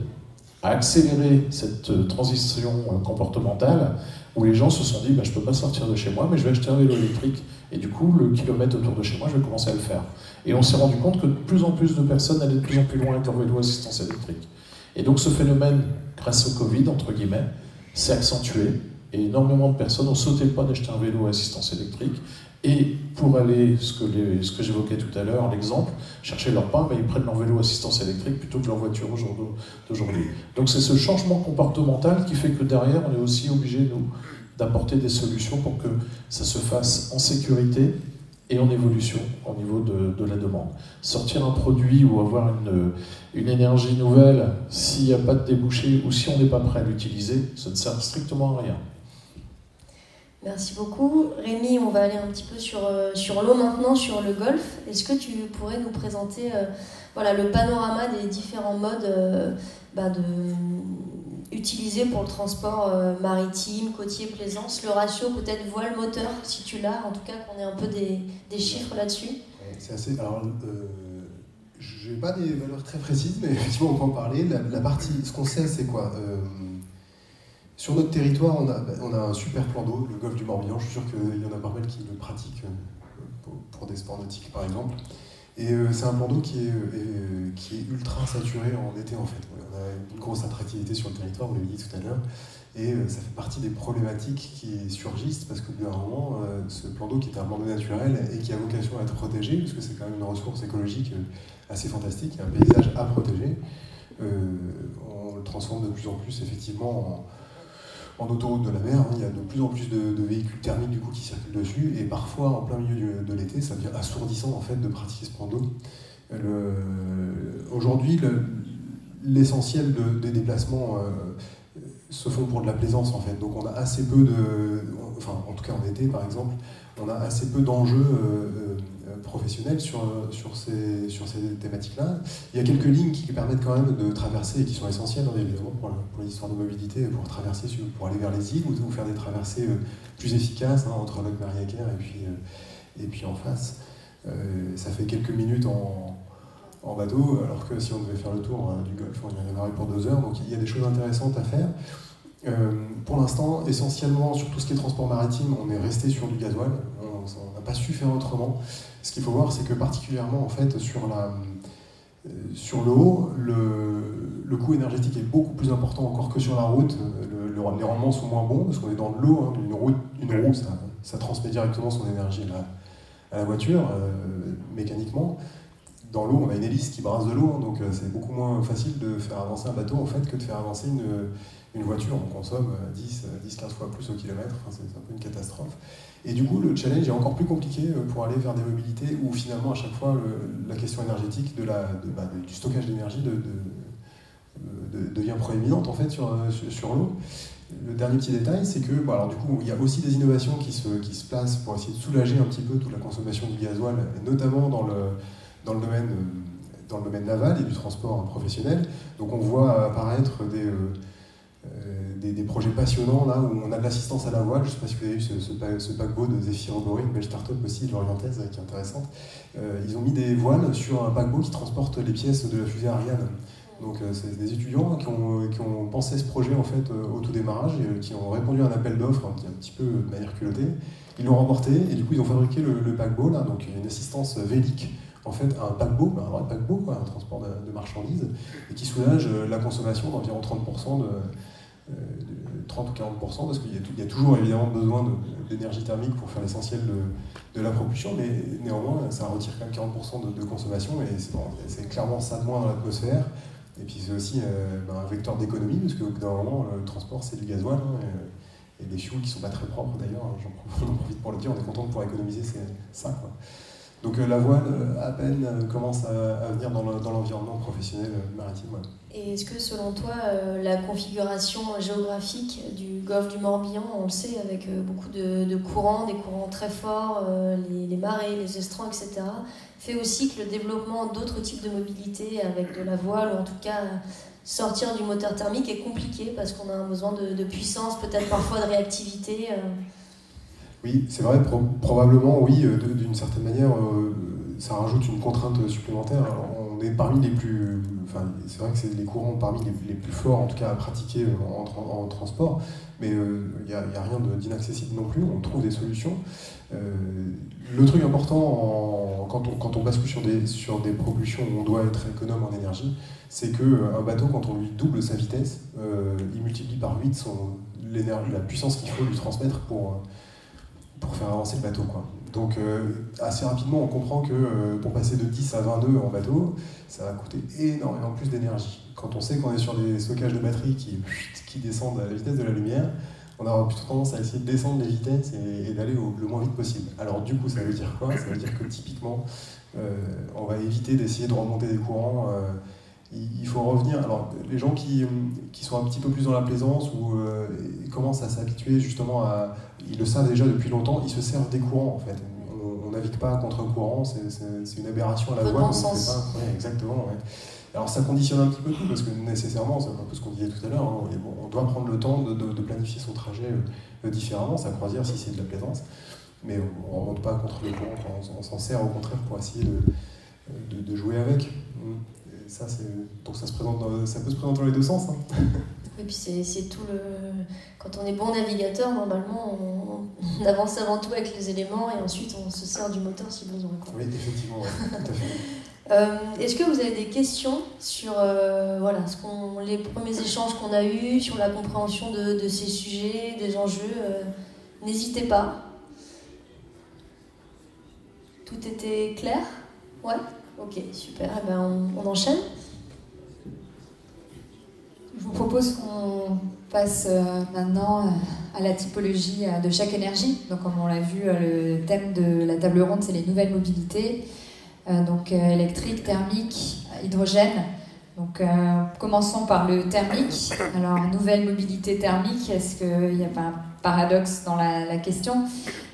a accéléré cette transition comportementale où les gens se sont dit, je ne peux pas sortir de chez moi, mais je vais acheter un vélo électrique. Et du coup, le kilomètre autour de chez moi, je vais commencer à le faire. Et on s'est rendu compte que de plus en plus de personnes allaient de plus en plus loin avec leur vélo assistance électrique. Et donc ce phénomène, grâce au Covid, entre guillemets, s'est accentué. Et énormément de personnes ont sauté le pas d'acheter un vélo à assistance électrique. Et pour aller, ce que j'évoquais tout à l'heure, l'exemple, chercher leur pain, ils prennent leur vélo à assistance électrique plutôt que leur voiture d'aujourd'hui. Donc c'est ce changement comportemental qui fait que derrière, on est aussi obligé, nous, d'apporter des solutions pour que ça se fasse en sécurité et en évolution au niveau de la demande. Sortir un produit ou avoir une énergie nouvelle, s'il n'y a pas de débouché ou si on n'est pas prêt à l'utiliser, ça ne sert strictement à rien. Merci beaucoup. Rémi, on va aller un petit peu sur l'eau maintenant, sur le golf. Est-ce que tu pourrais nous présenter le panorama des différents modes utilisés pour le transport maritime, côtier, plaisance, le ratio peut-être voile-moteur, si tu l'as, en tout cas qu'on ait un peu des chiffres là-dessus. C'est assez... Alors, je n'ai pas des valeurs très précises, mais effectivement on peut en parler. La partie, ce qu'on sait, c'est quoi sur notre territoire, on a un super plan d'eau, le golfe du Morbihan. Je suis sûr qu'il y en a pas mal qui le pratiquent pour des sports nautiques, par exemple. Et c'est un plan d'eau qui est ultra saturé en été, en fait. On a une grosse attractivité sur le territoire, vous l'avez dit tout à l'heure. Et ça fait partie des problématiques qui surgissent, parce qu'au bout d'un moment, ce plan d'eau qui est un plan d'eau naturel et qui a vocation à être protégé, puisque c'est quand même une ressource écologique assez fantastique, un paysage à protéger, on le transforme de plus en plus, effectivement, en autoroute de la mer. Il y a de plus en plus de véhicules thermiques du coup, qui circulent dessus, et parfois en plein milieu de l'été, ça devient assourdissant en fait de pratiquer ce plan d'eau. Aujourd'hui, l'essentiel des déplacements se font pour de la plaisance en fait. Donc on a assez peu en tout cas en été par exemple, on a assez peu d'enjeux professionnels sur ces thématiques-là. Il y a quelques lignes qui permettent quand même de traverser et qui sont essentielles évidemment pour l'histoire de mobilité, pour traverser, pour aller vers les îles ou faire des traversées plus efficaces entre Locmaria-Quai et puis en face. Ça fait quelques minutes en bateau, alors que si on devait faire le tour du Golfe, on y arriverait pour 2 heures. Donc il y a des choses intéressantes à faire. Pour l'instant, essentiellement, sur tout ce qui est transport maritime, on est resté sur du gasoil. On n'a pas su faire autrement. Ce qu'il faut voir, c'est que particulièrement, en fait, sur l'eau, le coût énergétique est beaucoup plus important encore que sur la route. Les rendements sont moins bons, parce qu'on est dans de l'eau. Une roue, ça transmet directement son énergie à la voiture, mécaniquement. Dans l'eau, on a une hélice qui brasse de l'eau, donc c'est beaucoup moins facile de faire avancer un bateau en fait, que de faire avancer une voiture. On consomme 10-15 fois plus au kilomètre, c'est un peu une catastrophe. Et du coup, le challenge est encore plus compliqué pour aller vers des mobilités où finalement, à chaque fois, la question énergétique du stockage d'énergie devient proéminente en fait sur l'eau. Le dernier petit détail, c'est que alors, du coup, il y a aussi des innovations qui se placent pour essayer de soulager un petit peu toute la consommation du gasoil, et notamment dans le domaine naval et du transport professionnel. Donc on voit apparaître des projets passionnants là où on a de l'assistance à la voile. Je ne sais pas si vous avez vu ce paquebot de Zephyr Obori, une belle start-up aussi de l'Orientaise qui est intéressante. Ils ont mis des voiles sur un paquebot qui transporte les pièces de la fusée Ariane. Donc c'est des étudiants qui ont pensé ce projet en fait au tout démarrage, et qui ont répondu à un appel d'offres un petit peu de manière culottée. Ils l'ont remporté et du coup ils ont fabriqué le paquebot là, donc une assistance vélique. En fait, un paquebot, un vrai paquebot, un transport de marchandises, et qui soulage la consommation d'environ 30% 30 ou 40%, parce qu'il y a toujours évidemment besoin d'énergie thermique pour faire l'essentiel de la propulsion, mais néanmoins, ça retire quand même 40% de consommation, et c'est clairement ça de moins dans l'atmosphère. Et puis c'est aussi un vecteur d'économie, parce que d'un moment, le transport, c'est du gasoil, et des fuels qui ne sont pas très propres d'ailleurs, j'en profite pour le dire, on est content de pouvoir économiser ça, quoi. Donc la voile, à peine, commence à venir dans l'environnement professionnel maritime. Ouais. Et est-ce que selon toi, la configuration géographique du golfe du Morbihan, on le sait, avec beaucoup de courants, des courants très forts, les marées, les estrans, etc., fait aussi que le développement d'autres types de mobilité avec de la voile, ou en tout cas sortir du moteur thermique, est compliqué parce qu'on a un besoin de puissance, peut-être parfois de réactivité Oui, c'est vrai, probablement, oui, d'une certaine manière, ça rajoute une contrainte supplémentaire. Alors, on est parmi les plus... Enfin, c'est vrai que c'est les courants parmi les plus forts, en tout cas à pratiquer en transport, mais il n'y a rien d'inaccessible non plus, on trouve des solutions. Le truc important, quand on bascule sur des propulsions où on doit être économe en énergie, c'est qu'un bateau, quand on lui double sa vitesse, il multiplie par 8 la puissance qu'il faut lui transmettre pour faire avancer le bateau, quoi. Donc assez rapidement on comprend que pour passer de 10 à 20 nœuds en bateau, ça va coûter énormément plus d'énergie. Quand on sait qu'on est sur des stockages de batteries qui descendent à la vitesse de la lumière, on aura plutôt tendance à essayer de descendre les vitesses et d'aller le moins vite possible. Alors du coup ça veut dire quoi? Ça veut dire que typiquement on va éviter d'essayer de remonter des courants. Il faut revenir. Alors, les gens qui sont un petit peu plus dans la plaisance ou commencent à s'habituer justement à... Ils le savent déjà depuis longtemps, ils se servent des courants en fait. On navigue pas contre courant, c'est une aberration à la voile. Bon sens. Ouais, exactement. Ouais. Alors ça conditionne un petit peu tout parce que nécessairement, c'est un peu ce qu'on disait tout à l'heure, hein, on doit prendre le temps de planifier son trajet différemment, sa croisière si c'est de la plaisance. Mais on ne remonte pas contre le courant, on s'en sert au contraire pour essayer de jouer avec. Ça, donc ça peut se présenter dans les deux sens. Hein. Et puis c'est tout le... Quand on est bon navigateur, normalement, on avance avant tout avec les éléments et ensuite on se sert du moteur si besoin. Quoi. Oui, effectivement, ouais, tout à fait. Est-ce que vous avez des questions sur voilà, les premiers échanges qu'on a eus, sur la compréhension de ces sujets, des enjeux n'hésitez pas. Tout était clair? Ouais. Ok, super. Eh ben, on enchaîne. Je vous propose qu'on passe maintenant à la typologie de chaque énergie. Donc, comme on l'a vu, le thème de la table ronde, c'est les nouvelles mobilités. Donc, électrique, thermique, hydrogène. Donc, commençons par le thermique. Alors, nouvelle mobilité thermique, est-ce qu'il n'y a pas un paradoxe dans la question?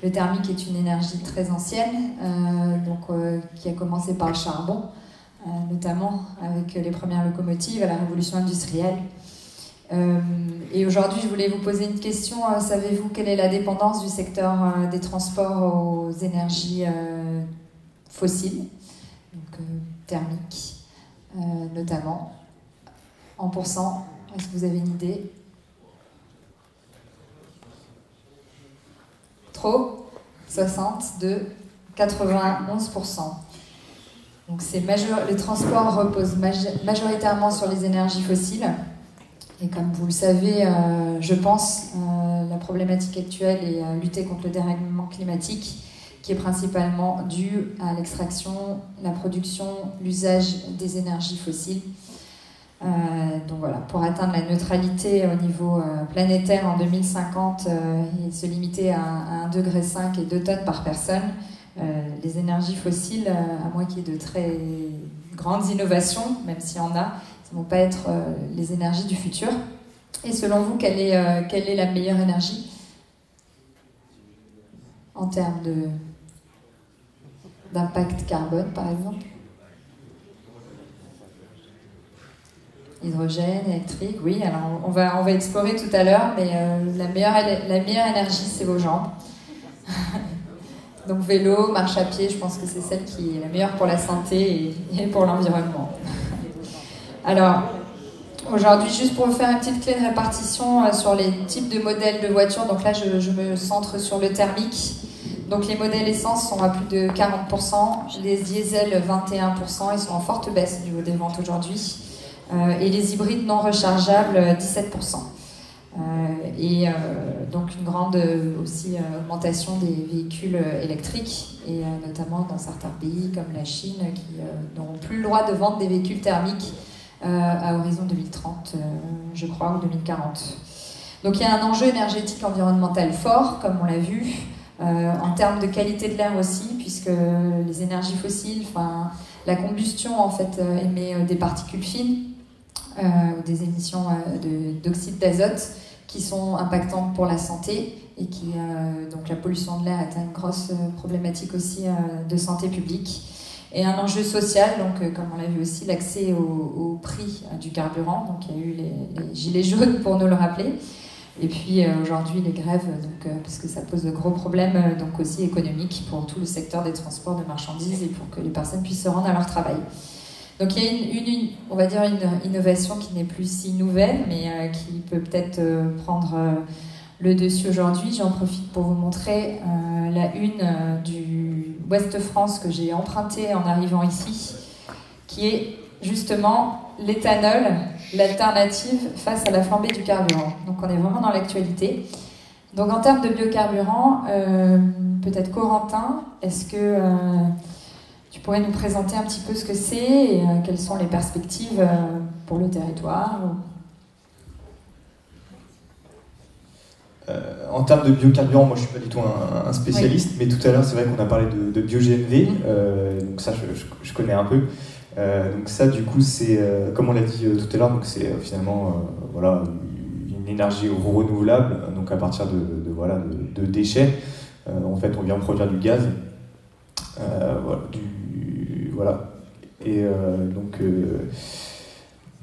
Le thermique est une énergie très ancienne, qui a commencé par le charbon, notamment avec les premières locomotives à la révolution industrielle. Et aujourd'hui, je voulais vous poser une question. Savez-vous quelle est la dépendance du secteur des transports aux énergies fossiles, donc thermiques, notamment, en pourcent? Est-ce que vous avez une idée? Trop? 62, 91%. Donc les transports reposent majoritairement sur les énergies fossiles. Et comme vous le savez, je pense, la problématique actuelle est lutter contre le dérèglement climatique, qui est principalement dû à l'extraction, la production, l'usage des énergies fossiles. Donc voilà, pour atteindre la neutralité au niveau planétaire en 2050 et se limiter à 1,5 degré et 2 tonnes par personne, les énergies fossiles, à moins qu'il y ait de très grandes innovations, même s'il y en a, ça ne vont pas être les énergies du futur. Et selon vous, quelle est la meilleure énergie en termes d'impact carbone, par exemple? Hydrogène, électrique, oui. Alors on va explorer tout à l'heure, mais la meilleure énergie, c'est vos jambes. Donc vélo, marche à pied, je pense que c'est celle qui est la meilleure pour la santé et pour l'environnement. Alors, aujourd'hui, juste pour vous faire une petite clé de répartition sur les types de modèles de voitures, donc là, je me centre sur le thermique. Donc les modèles essence sont à plus de 40%, les diesels 21%, ils sont en forte baisse au niveau des ventes aujourd'hui. Et les hybrides non rechargeables, 17%. Donc une grande aussi augmentation des véhicules électriques, et notamment dans certains pays comme la Chine, qui n'auront plus le droit de vendre des véhicules thermiques à horizon 2030, je crois, ou 2040. Donc il y a un enjeu énergétique environnemental fort, comme on l'a vu. en termes de qualité de l'air aussi, puisque les énergies fossiles, la combustion en fait émet des particules fines ou des émissions d'oxyde d'azote qui sont impactantes pour la santé et qui donc la pollution de l'air est une grosse problématique aussi de santé publique. Et un enjeu social, donc comme on l'a vu aussi, l'accès au prix du carburant. Donc il y a eu les gilets jaunes pour nous le rappeler. Et puis aujourd'hui les grèves, donc, parce que ça pose de gros problèmes donc aussi économiques pour tout le secteur des transports de marchandises et pour que les personnes puissent se rendre à leur travail. Donc il y a on va dire une innovation qui n'est plus si nouvelle, mais qui peut peut-être prendre le dessus aujourd'hui. J'en profite pour vous montrer la une du Ouest France que j'ai empruntée en arrivant ici, qui est justement l'éthanol, l'alternative face à la flambée du carburant. Donc on est vraiment dans l'actualité. Donc en termes de biocarburant, peut-être Corentin, est-ce que tu pourrais nous présenter un petit peu ce que c'est et quelles sont les perspectives pour le territoire ? En termes de biocarburant, moi je suis pas du tout un spécialiste, oui. Mais tout à l'heure c'est vrai qu'on a parlé de bio-GNV, donc ça je connais un peu. Donc ça du coup c'est, comme on l'a dit tout à l'heure, donc c'est finalement voilà, une énergie renouvelable, donc à partir de déchets. En fait on vient produire du gaz. Voilà. Et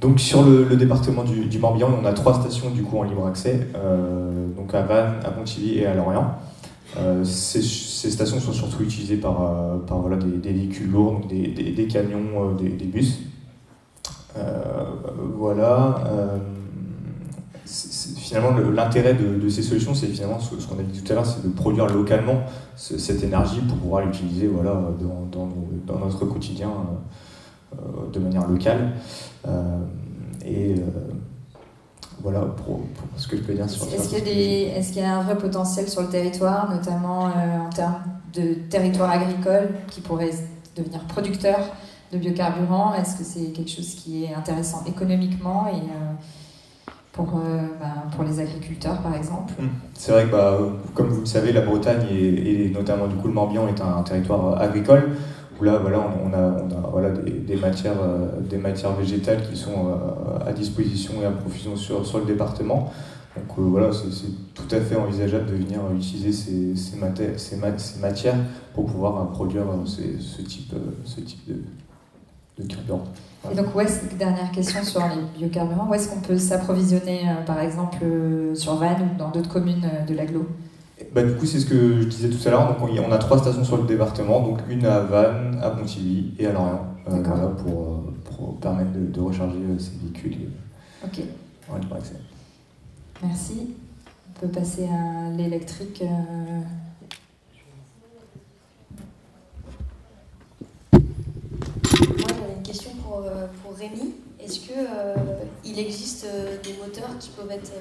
donc sur le département du Morbihan, on a 3 stations du coup en libre accès, donc à Vannes, à Pontivy et à Lorient. Ces stations sont surtout utilisées par voilà, des véhicules lourds, donc des camions, des bus. Voilà. Finalement, l'intérêt de ces solutions, c'est finalement ce qu'on a dit tout à l'heure, c'est de produire localement cette énergie pour pouvoir l'utiliser voilà, dans notre quotidien de manière locale. Voilà pour ce que je peux dire sur Est-ce qu'il y a un vrai potentiel sur le territoire, notamment en termes de territoire agricole qui pourrait devenir producteur de biocarburants? Est-ce que c'est quelque chose qui est intéressant économiquement et pour les agriculteurs par exemple? C'est vrai que comme vous le savez, la Bretagne et notamment du coup le Morbihan est un territoire agricole où là voilà, on a voilà, des matières végétales qui sont à disposition et à profusion sur le département. Donc voilà, c'est tout à fait envisageable de venir utiliser ces matières pour pouvoir produire ce type de carburant. Et donc, dernière question sur les biocarburants, où est-ce qu'on peut s'approvisionner, par exemple, sur Vannes ou dans d'autres communes de l'agglo? Du coup, c'est ce que je disais tout à l'heure. Donc, on a 3 stations sur le département, donc une à Vannes, à Pontivy et à Lorient, voilà, pour permettre de recharger ces véhicules. Ok. En libre accès. Merci. On peut passer à l'électrique. Moi, j'avais une question pour Rémi. Est-ce qu'il existe des moteurs qui peuvent être...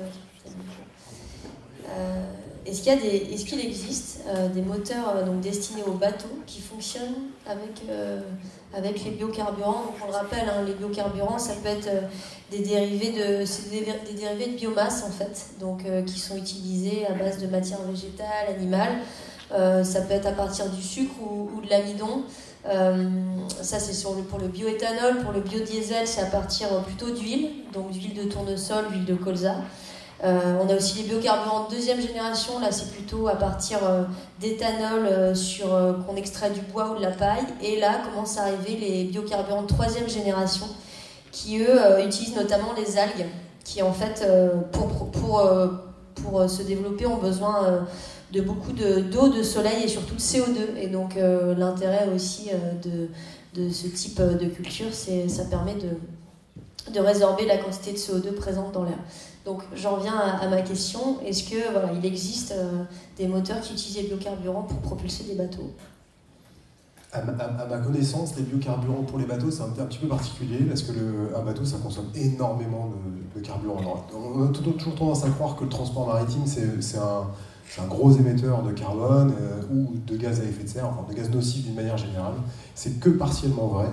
Est-ce qu'il existe des moteurs donc, destinés aux bateaux qui fonctionnent avec les biocarburants? Donc, on le rappelle, les biocarburants, ça peut être des dérivés de biomasse en fait, donc qui sont utilisés à base de matières végétales, animales. Ça peut être à partir du sucre ou de l'amidon. Ça c'est pour le bioéthanol. Pour le biodiesel, c'est à partir plutôt d'huile, donc d'huile de tournesol, d'huile de colza. On a aussi les biocarburants de 2e génération. Là c'est plutôt à partir d'éthanol qu'on extrait du bois ou de la paille. Et là commencent à arriver les biocarburants de 3e génération qui eux utilisent notamment les algues qui en fait pour se développer ont besoin de beaucoup d'eau, de soleil et surtout de CO2. Et donc l'intérêt aussi de ce type de culture, ça permet de résorber la quantité de CO2 présente dans l'air. Donc j'en viens à ma question. Est-ce que il existe des moteurs qui utilisent les biocarburants pour propulser des bateaux? À ma connaissance, les biocarburants pour les bateaux, c'est un petit peu particulier parce que un bateau, ça consomme énormément de carburant. On a toujours tendance à croire que le transport maritime, c'est un gros émetteur de carbone ou de gaz à effet de serre, enfin de gaz nocif d'une manière générale. C'est que partiellement vrai.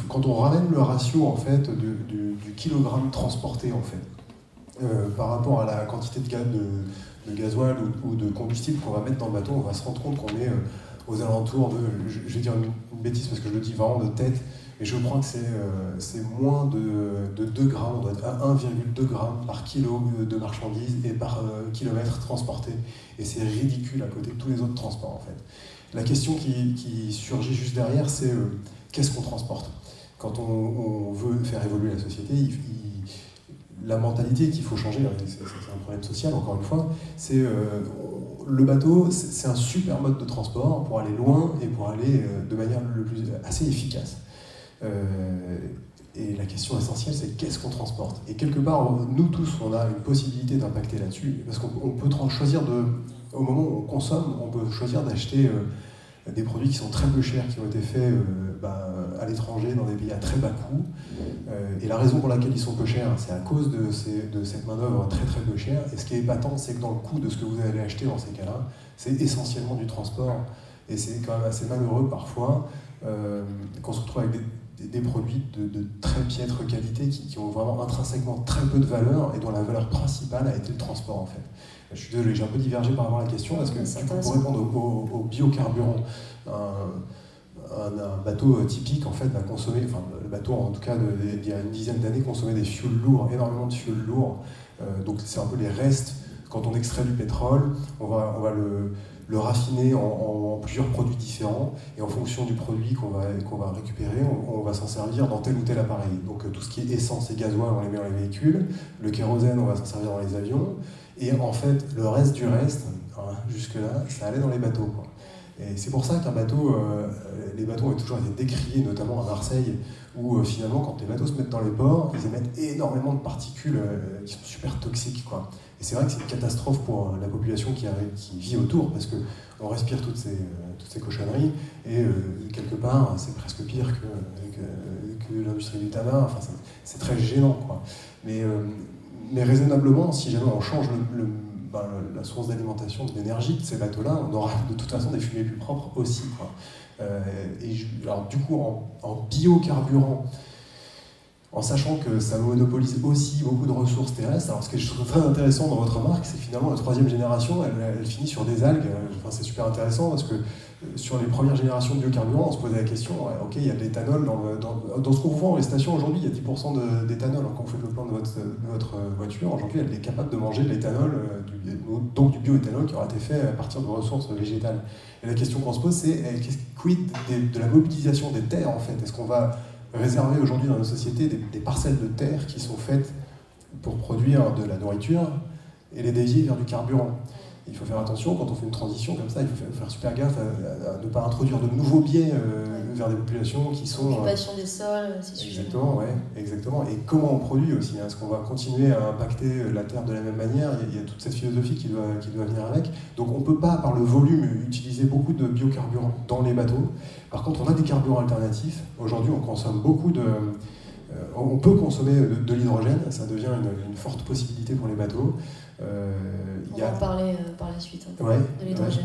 Quand on ramène le ratio en fait, du kilogramme transporté en fait, par rapport à la quantité de gasoil ou de combustible qu'on va mettre dans le bateau, on va se rendre compte qu'on est aux alentours de, je vais dire une bêtise parce que je le dis vraiment de tête, et je crois que c'est moins de 2 grammes, on doit être à 1,2 grammes par kilo de marchandises et par kilomètre transporté. Et c'est ridicule à côté de tous les autres transports en fait. La question qui surgit juste derrière, c'est qu'est-ce qu'on transporte? Quand on veut faire évoluer la société, la mentalité qu'il faut changer, c'est un problème social encore une fois, c'est le bateau, c'est un super mode de transport pour aller loin et pour aller de manière assez efficace. Et la question essentielle, c'est qu'est-ce qu'on transporte? Et quelque part, nous tous, on a une possibilité d'impacter là-dessus, parce qu'on peut choisir au moment où on consomme, on peut choisir d'acheter des produits qui sont très peu chers, qui ont été faits à l'étranger, dans des pays à très bas coût. Et la raison pour laquelle ils sont peu chers, c'est à cause de cette main-d'œuvre très très peu chère. Et ce qui est épatant, c'est que dans le coût de ce que vous allez acheter dans ces cas-là, c'est essentiellement du transport. Et c'est quand même assez malheureux parfois qu'on se retrouve avec des produits de très piètre qualité qui ont vraiment intrinsèquement très peu de valeur et dont la valeur principale a été le transport en fait. Je suis désolé, j'ai un peu divergé par rapport à la question parce que pour répondre au biocarburant, un bateau typique en fait va consommer, enfin le bateau en tout cas il y a une dizaine d'années consommait des fioul lourds, énormément de fioul lourd, donc c'est un peu les restes. Quand on extrait du pétrole, on va le raffiner en plusieurs produits différents, et en fonction du produit qu'on va récupérer, on va s'en servir dans tel ou tel appareil. Donc tout ce qui est essence et gasoil, on les met dans les véhicules, le kérosène, on va s'en servir dans les avions, et en fait, le reste du reste, hein, jusque-là, ça allait dans les bateaux, quoi. Et c'est pour ça qu'un bateau, les bateaux ont toujours été décriés, notamment à Marseille, où finalement, quand les bateaux se mettent dans les ports, ils émettent énormément de particules qui sont super toxiques, quoi. Et c'est vrai que c'est une catastrophe pour la population qui vit autour, parce qu'on respire toutes ces cochonneries, et quelque part, c'est presque pire que l'industrie du tabac. Enfin, c'est très gênant, quoi. Mais raisonnablement, si jamais on change la source d'alimentation de l'énergie de ces bateaux-là, on aura de toute façon des fumées plus propres aussi, quoi. Alors du coup, en biocarburant, en sachant que ça monopolise aussi beaucoup de ressources terrestres. Alors ce que je trouve très intéressant dans votre remarque, c'est que finalement la 3e génération, elle finit sur des algues. Enfin, c'est super intéressant parce que sur les premières générations de biocarburants, on se posait la question, ok, il y a de l'éthanol dans ce qu'on vous vend en station aujourd'hui, il y a 10% d'éthanol. Quand vous faites le plan de votre voiture, aujourd'hui, elle est capable de manger de l'éthanol, donc du bioéthanol qui aura été fait à partir de ressources végétales. Et la question qu'on se pose, c'est quid de la mobilisation des terres en fait? Est-ce qu'on va réserver aujourd'hui dans nos sociétés des parcelles de terre qui sont faites pour produire de la nourriture et les dévier vers du carburant? Il faut faire attention, quand on fait une transition comme ça, il faut faire super gaffe à ne pas introduire de nouveaux biais vers des populations qui sont... L'occupation des sols, c'est suffisant. Exactement, ouais, exactement. Et comment on produit aussi, hein. Est-ce qu'on va continuer à impacter la terre de la même manière? Il y a toute cette philosophie qui doit venir avec. Donc on ne peut pas, par le volume, utiliser beaucoup de biocarburants dans les bateaux. Par contre, on a des carburants alternatifs. Aujourd'hui, on consomme beaucoup de... on peut consommer de l'hydrogène, ça devient une forte possibilité pour les bateaux. On va en parler par la suite, hein, ouais, de l'hydrogène.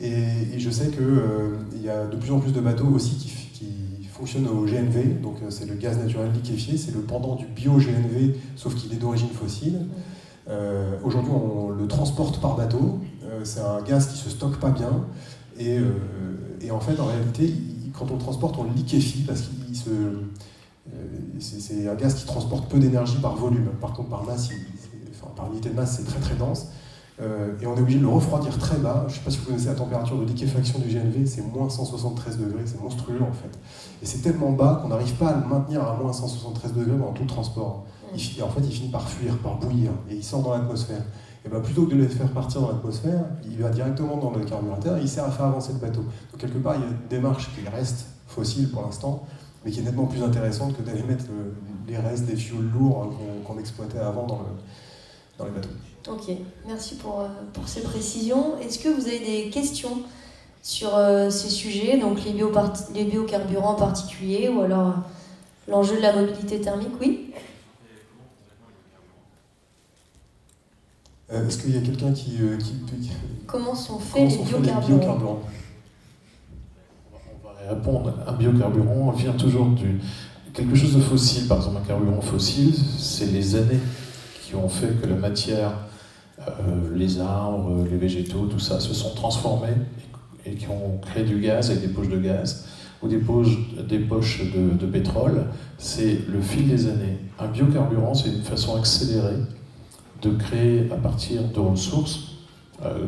Ouais. Et je sais qu'il y a de plus en plus de bateaux aussi qui fonctionnent au GNV, donc c'est le gaz naturel liquéfié, c'est le pendant du bio-GNV, sauf qu'il est d'origine fossile. Aujourd'hui, on le transporte par bateau, c'est un gaz qui ne se stocke pas bien, et en fait, en réalité, quand on le transporte, on le liquéfie, parce qu'il c'est un gaz qui transporte peu d'énergie par volume. Par contre, par masse, par unité de masse, c'est très très dense. Et on est obligé de le refroidir très bas. Je ne sais pas si vous connaissez la température de liquéfaction du GNV, c'est moins 173 degrés, c'est monstrueux en fait. Et c'est tellement bas qu'on n'arrive pas à le maintenir à moins 173 degrés pendant tout le transport. En fait, il finit par fuir, par bouillir, et il sort dans l'atmosphère. Et bien, plutôt que de le faire partir dans l'atmosphère, il va directement dans le carburateur et il sert à faire avancer le bateau. Donc quelque part, il y a une démarche qui reste fossile pour l'instant, mais qui est nettement plus intéressante que d'aller mettre les restes des fioul lourds qu'on exploitait avant dans les bateaux. Ok, merci pour ces précisions. Est-ce que vous avez des questions sur ces sujets, donc les biocarburants en particulier, ou alors l'enjeu de la mobilité thermique? Oui. Est-ce qu'il y a quelqu'un qui... Comment sont faits les biocarburants? On va répondre. Un biocarburant vient toujours de quelque chose de fossile. Par exemple, un carburant fossile, c'est les années qui ont fait que la matière les arbres, les végétaux, tout ça se sont transformés et qui ont créé du gaz avec des poches de gaz ou des poches de pétrole. C'est le fil des années. Un biocarburant, c'est une façon accélérée de créer à partir de ressources,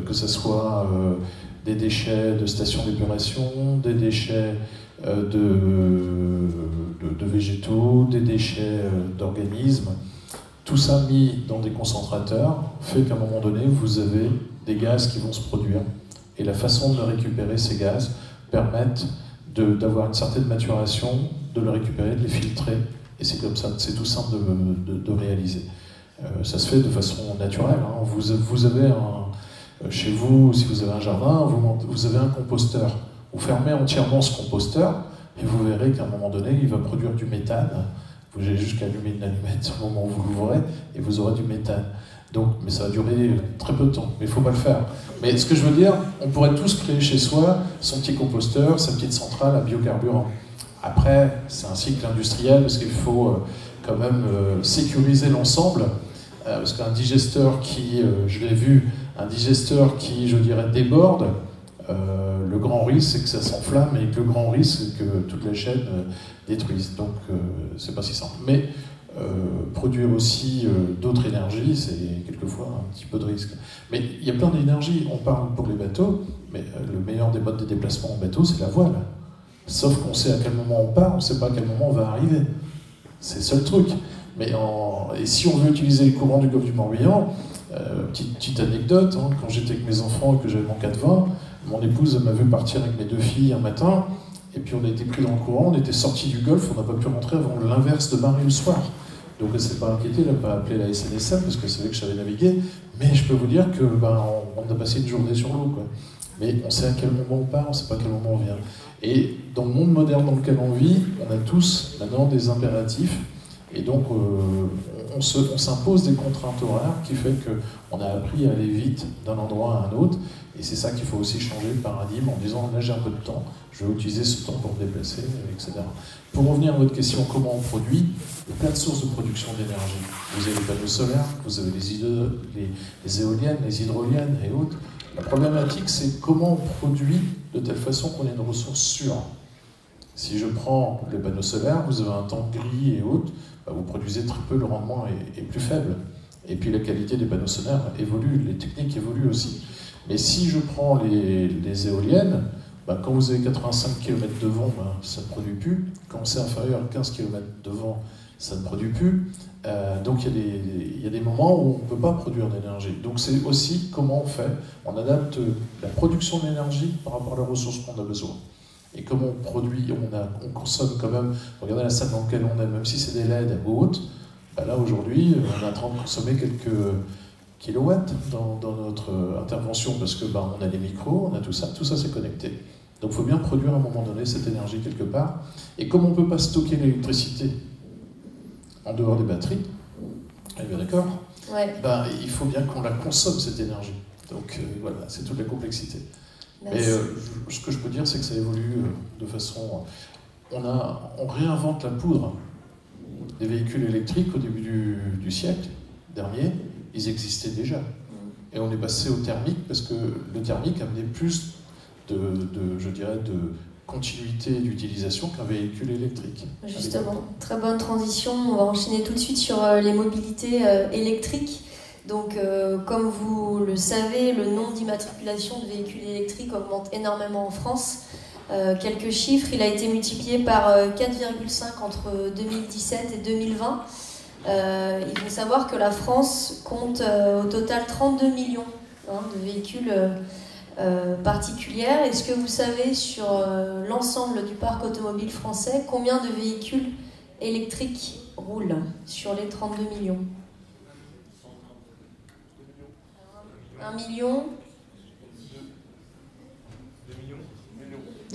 que ce soit des déchets de stations d'épuration, des déchets de végétaux, des déchets d'organismes. Tout ça mis dans des concentrateurs fait qu'à un moment donné, vous avez des gaz qui vont se produire. Et la façon de récupérer ces gaz permettent d'avoir une certaine maturation, de le récupérer, de les filtrer. Et c'est comme ça, c'est tout simple de réaliser. Ça se fait de façon naturelle. Hein. Vous avez chez vous, si vous avez un jardin, vous avez un composteur. Vous fermez entièrement ce composteur et vous verrez qu'à un moment donné, il va produire du méthane. Vous avez juste qu'à allumer une allumette au moment où vous l'ouvrez et vous aurez du méthane. Donc, mais ça va durer très peu de temps, mais il ne faut pas le faire. Mais ce que je veux dire, on pourrait tous créer chez soi son petit composteur, sa petite centrale à biocarburant. Après, c'est un cycle industriel parce qu'il faut quand même sécuriser l'ensemble. Parce qu'un digesteur qui, je l'ai vu, un digesteur qui, je dirais, déborde, le grand risque, c'est que ça s'enflamme et que le grand risque, c'est que toute la chaîne détruise. Donc, c'est pas si simple. Mais produire aussi d'autres énergies, c'est quelquefois un petit peu de risque. Mais il y a plein d'énergies. On parle pour les bateaux, mais le meilleur des modes de déplacement en bateau, c'est la voile. Sauf qu'on sait à quel moment on part, on ne sait pas à quel moment on va arriver. C'est le seul truc. Et si on veut utiliser les courants du golfe du Morbihan, petite anecdote, hein, quand j'étais avec mes enfants et que j'avais mon 420, mon épouse m'a vu partir avec mes 2 filles un matin, et puis on a été pris dans le courant, on était sortis du golfe, on n'a pas pu rentrer avant l'inverse de marée le soir. Donc elle ne s'est pas inquiétée, elle n'a pas appelé la SNSM parce qu'elle savait que je savais naviguer, mais je peux vous dire que on a passé une journée sur l'eau, quoi. Mais on sait à quel moment on part, on ne sait pas à quel moment on vient. Et dans le monde moderne dans lequel on vit, on a tous maintenant des impératifs. Et donc, on s'impose des contraintes horaires qui fait qu'on a appris à aller vite d'un endroit à un autre. Et c'est ça qu'il faut aussi changer le paradigme en disant, là j'ai un peu de temps, je vais utiliser ce temps pour me déplacer, etc. Pour revenir à votre question, comment on produit, il y a plein de sources de production d'énergie. Vous avez les panneaux solaires, vous avez les éoliennes, les hydroliennes et autres. La problématique, c'est comment on produit de telle façon qu'on ait une ressource sûre. Si je prends les panneaux solaires, vous avez un temps gris et autres, vous produisez très peu, le rendement est plus faible. Et puis la qualité des panneaux solaires évolue, les techniques évoluent aussi. Mais si je prends les éoliennes, quand vous avez 85 km de vent, ça ne produit plus. Quand c'est inférieur à 15 km de vent, ça ne produit plus. Donc il y a des moments où on ne peut pas produire d'énergie. Donc c'est aussi comment on fait. On adapte la production d'énergie par rapport à la ressource qu'on a besoin. Et comme on produit, on consomme quand même, regardez la salle dans laquelle on est, même si c'est des LED ou autres, là aujourd'hui, on est en train de consommer quelques kilowatts dans notre intervention, parce que on a des micros, on a tout ça c'est connecté. Donc il faut bien produire à un moment donné cette énergie quelque part. Et comme on ne peut pas stocker l'électricité en dehors des batteries, eh bien d'accord, ouais. Il faut bien qu'on la consomme cette énergie. Donc voilà, c'est toute la complexité. Mais ce que je peux dire, c'est que ça évolue de façon... On réinvente la poudre des véhicules électriques au début du siècle dernier. Ils existaient déjà. Et on est passé au thermique parce que le thermique amenait plus de continuité d'utilisation qu'un véhicule électrique. Justement, très bonne transition. On va enchaîner tout de suite sur les mobilités électriques. Donc, comme vous le savez, le nombre d'immatriculations de véhicules électriques augmente énormément en France. Quelques chiffres, il a été multiplié par 4,5 entre 2017 et 2020. Il faut savoir que la France compte au total 32 millions de véhicules particuliers. Est-ce que vous savez, sur l'ensemble du parc automobile français, combien de véhicules électriques roulent sur les 32 millions ? 1 million ?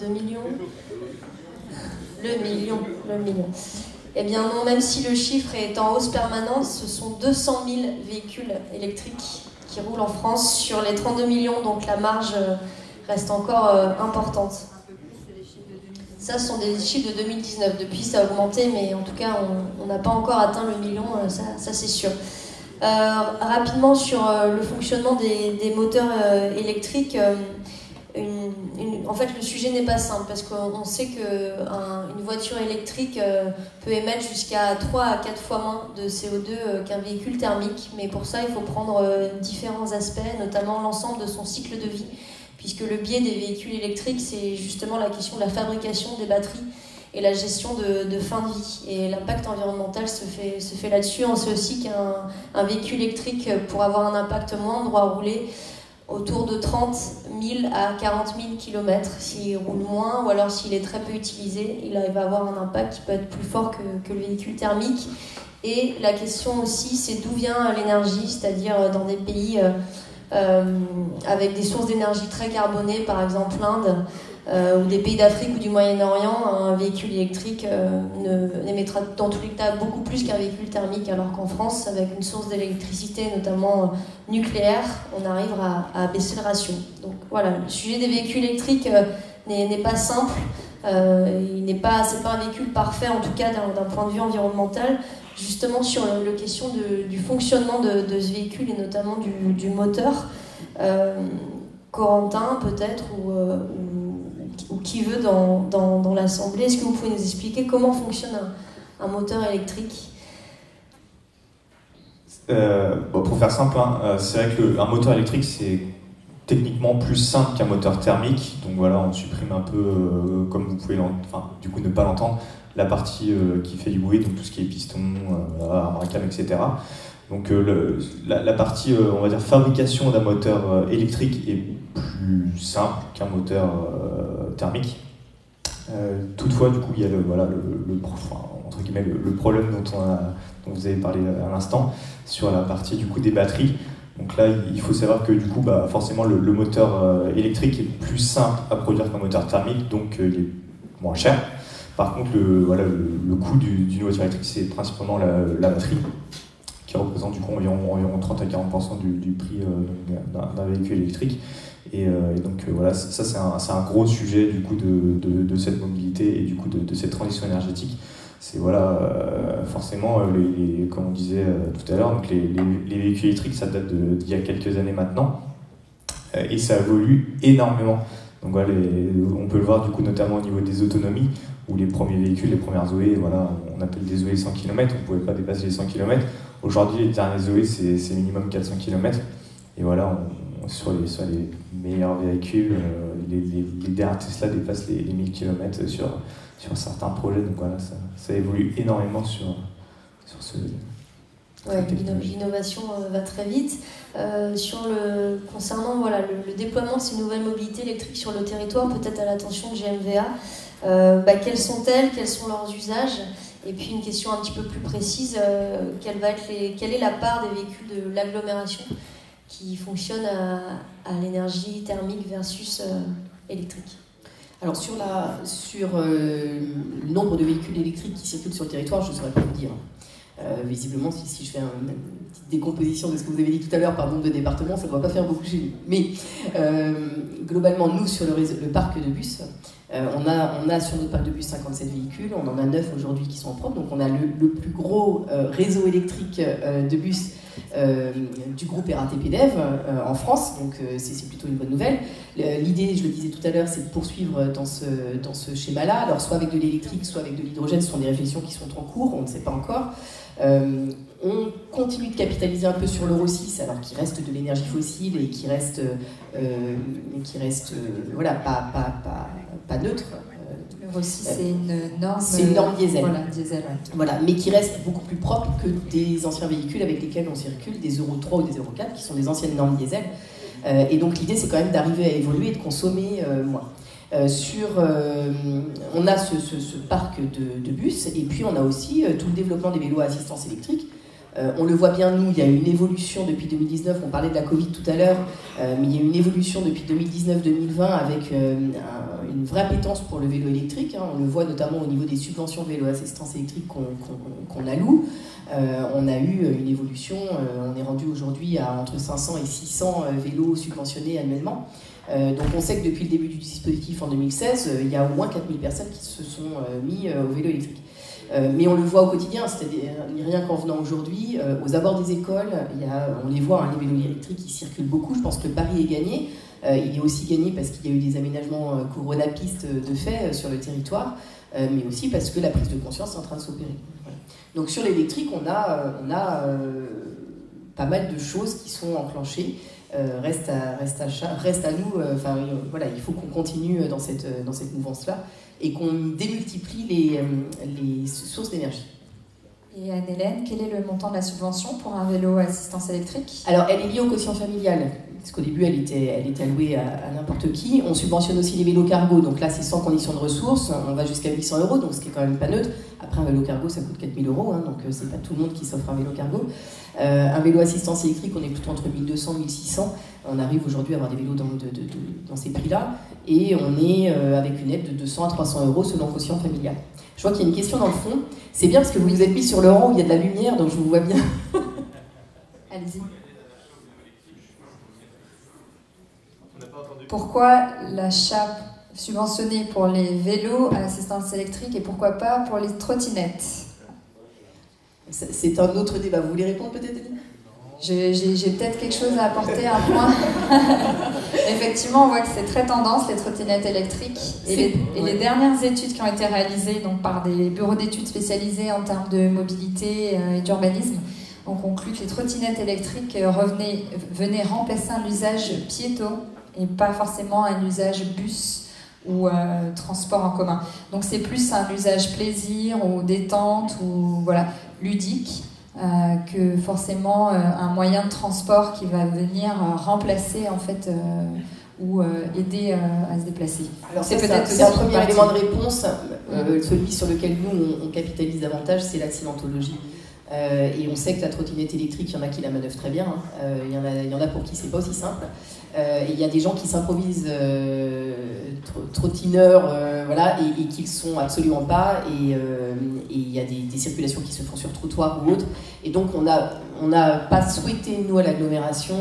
2 millions ? Le million. Eh bien non, même si le chiffre est en hausse permanente, ce sont 200 000 véhicules électriques qui roulent en France sur les 32 millions, donc la marge reste encore importante. Ça, ce sont des chiffres de 2019. Depuis, ça a augmenté, mais en tout cas, on n'a pas encore atteint le million, ça c'est sûr. Rapidement sur le fonctionnement des moteurs électriques, en fait le sujet n'est pas simple parce qu'on sait qu'une voiture électrique peut émettre jusqu'à 3 à 4 fois moins de CO2 qu'un véhicule thermique, mais pour ça il faut prendre différents aspects, notamment l'ensemble de son cycle de vie, puisque le biais des véhicules électriques c'est justement la question de la fabrication des batteries et la gestion de fin de vie. Et l'impact environnemental se fait là-dessus. On sait aussi qu'un véhicule électrique, pour avoir un impact moindre, doit rouler autour de 30 000 à 40 000 km. S'il roule moins, ou alors s'il est très peu utilisé, il va avoir un impact qui peut être plus fort que le véhicule thermique. Et la question aussi, c'est d'où vient l'énergie, c'est-à-dire dans des pays avec des sources d'énergie très carbonées, par exemple l'Inde, ou des pays d'Afrique ou du Moyen-Orient, un véhicule électrique n'émettra dans tous les cas beaucoup plus qu'un véhicule thermique, alors qu'en France, avec une source d'électricité, notamment nucléaire, on arrive à baisser le ratio. Donc voilà, le sujet des véhicules électriques n'est pas simple, c'est pas un véhicule parfait, en tout cas d'un point de vue environnemental. Justement sur la question du fonctionnement de ce véhicule et notamment du moteur, Corentin peut-être ou qui veut dans l'Assemblée, est-ce que vous pouvez nous expliquer comment fonctionne un moteur électrique ? Pour faire simple, c'est vrai qu'un moteur électrique c'est techniquement plus simple qu'un moteur thermique, donc voilà, on supprime un peu, comme vous pouvez du coup ne pas l'entendre, la partie qui fait du bruit, donc tout ce qui est piston, arbre-cam, etc. Donc la partie, on va dire, fabrication d'un moteur électrique est plus simple qu'un moteur thermique. Toutefois, du coup, il y a entre guillemets, le problème dont vous avez parlé à l'instant, sur la partie du coup des batteries. Donc là, il faut savoir que du coup, forcément, le moteur électrique est plus simple à produire qu'un moteur thermique, donc il est moins cher. Par contre, le coût d'une voiture électrique, c'est principalement la batterie, qui représente du coup environ 30 à 40% du prix d'un véhicule électrique. Et donc voilà, ça c'est un gros sujet du coup de cette mobilité et du coup de cette transition énergétique. C'est forcément, comme on disait tout à l'heure, donc les véhicules électriques, ça date d'il y a quelques années maintenant, et ça évolue énormément. Donc voilà, on peut le voir du coup notamment au niveau des autonomies, où les premiers véhicules, les premières Zoé, voilà, on appelle des Zoé 100 km, on ne pouvait pas dépasser les 100 km. Aujourd'hui, les derniers Zoé, c'est minimum 400 km. Et voilà, sur les meilleurs véhicules, les derniers Tesla dépassent les 1000 km sur certains projets. Donc voilà, ça évolue énormément sur ce... Ouais, l'innovation va très vite. Concernant le déploiement de ces nouvelles mobilités électriques sur le territoire, peut-être à l'attention de GMVA, quelles sont-elles, quels sont leurs usages? Et puis une question un petit peu plus précise, quelle est la part des véhicules de l'agglomération qui fonctionnent à l'énergie thermique versus électrique? Alors sur le nombre de véhicules électriques qui circulent sur le territoire, je ne saurais pas vous dire. Visiblement, si je fais une petite décomposition de ce que vous avez dit tout à l'heure par nombre de départements, ça ne doit pas faire beaucoup chez nous. Mais globalement, nous, sur le parc de bus, on a sur notre parc de bus 57 véhicules, on en a 9 aujourd'hui qui sont en propre, donc on a le plus gros réseau électrique de bus du groupe RATP Dev en France, donc c'est plutôt une bonne nouvelle. L'idée, je le disais tout à l'heure, c'est de poursuivre dans ce schéma-là, alors soit avec de l'électrique, soit avec de l'hydrogène. Ce sont des réflexions qui sont en cours, on ne sait pas encore. On continue de capitaliser un peu sur l'Euro 6, alors qu'il reste de l'énergie fossile et qui reste voilà, pas neutre. L'Euro 6, c'est une norme. C'est une norme diesel. Voilà, diesel, ouais. Voilà, mais qui reste beaucoup plus propre que des anciens véhicules avec lesquels on circule, des Euro 3 ou des Euro 4, qui sont des anciennes normes diesel. Et donc l'idée, c'est quand même d'arriver à évoluer et de consommer moins. On a ce parc de bus, et puis on a aussi tout le développement des vélos à assistance électrique. On le voit bien, nous, il y a une évolution depuis 2019, on parlait de la Covid tout à l'heure, mais il y a une évolution depuis 2019-2020 avec une vraie appétence pour le vélo électrique. On le voit notamment au niveau des subventions vélo assistance électrique qu'on alloue. On a eu une évolution, on est rendu aujourd'hui à entre 500 et 600 vélos subventionnés annuellement. Donc on sait que depuis le début du dispositif en 2016, il y a au moins 4000 personnes qui se sont mis au vélo électrique. Mais on le voit au quotidien, c'est-à-dire rien qu'en venant aujourd'hui, aux abords des écoles, on les voit, les vélos électriques qui circulent beaucoup. Je pense que le pari est gagné. Il est aussi gagné parce qu'il y a eu des aménagements couronne-à-piste de fait sur le territoire, mais aussi parce que la prise de conscience est en train de s'opérer. Voilà. Donc sur l'électrique, on a pas mal de choses qui sont enclenchées. Reste à nous, voilà, il faut qu'on continue dans cette mouvance-là et qu'on démultiplie les sources d'énergie. Et Anne-Hélène, quel est le montant de la subvention pour un vélo à assistance électrique? Alors, elle est liée au quotient familial, parce qu'au début, elle était allouée à n'importe qui. On subventionne aussi les vélos cargo, donc là, c'est sans condition de ressources. On va jusqu'à 800 €, donc ce qui est quand même pas neutre. Après, un vélo cargo, ça coûte 4 000 €, donc c'est pas tout le monde qui s'offre un vélo cargo. Un vélo assistance électrique, on est plutôt entre 1 200 et 1 600. On arrive aujourd'hui à avoir des vélos dans ces prix-là, et on est avec une aide de 200 à 300 € selon quotient familial. Je vois qu'il y a une question dans le fond. C'est bien parce que vous vous êtes mis sur le rang où il y a de la lumière, donc je vous vois bien. Allez-y. Pourquoi l'achat subventionné pour les vélos à assistance électrique et pourquoi pas pour les trottinettes? C'est un autre débat. Vous voulez répondre peut-être, Denis? J'ai peut-être quelque chose à apporter, un point. Effectivement, on voit que c'est très tendance, les trottinettes électriques. Et les dernières études qui ont été réalisées donc, par des bureaux d'études spécialisés en termes de mobilité et d'urbanisme ont conclu que les trottinettes électriques venaient remplacer un usage piéton et pas forcément un usage bus ou transport en commun. Donc c'est plus un usage plaisir ou détente ou voilà, ludique. Que forcément un moyen de transport qui va venir remplacer en fait ou aider à se déplacer. Alors c'est un premier élément de réponse. Celui sur lequel nous on capitalise davantage, c'est l'accidentologie. Et on sait que la trottinette électrique, il y en a qui la manœuvrent très bien. Il y en a pour qui c'est pas aussi simple. Et il y a des gens qui s'improvisent trottineurs, voilà, et qui le sont absolument pas. Et il y a des circulations qui se font sur trottoir ou autre. Et donc on n'a pas souhaité, nous, à l'agglomération,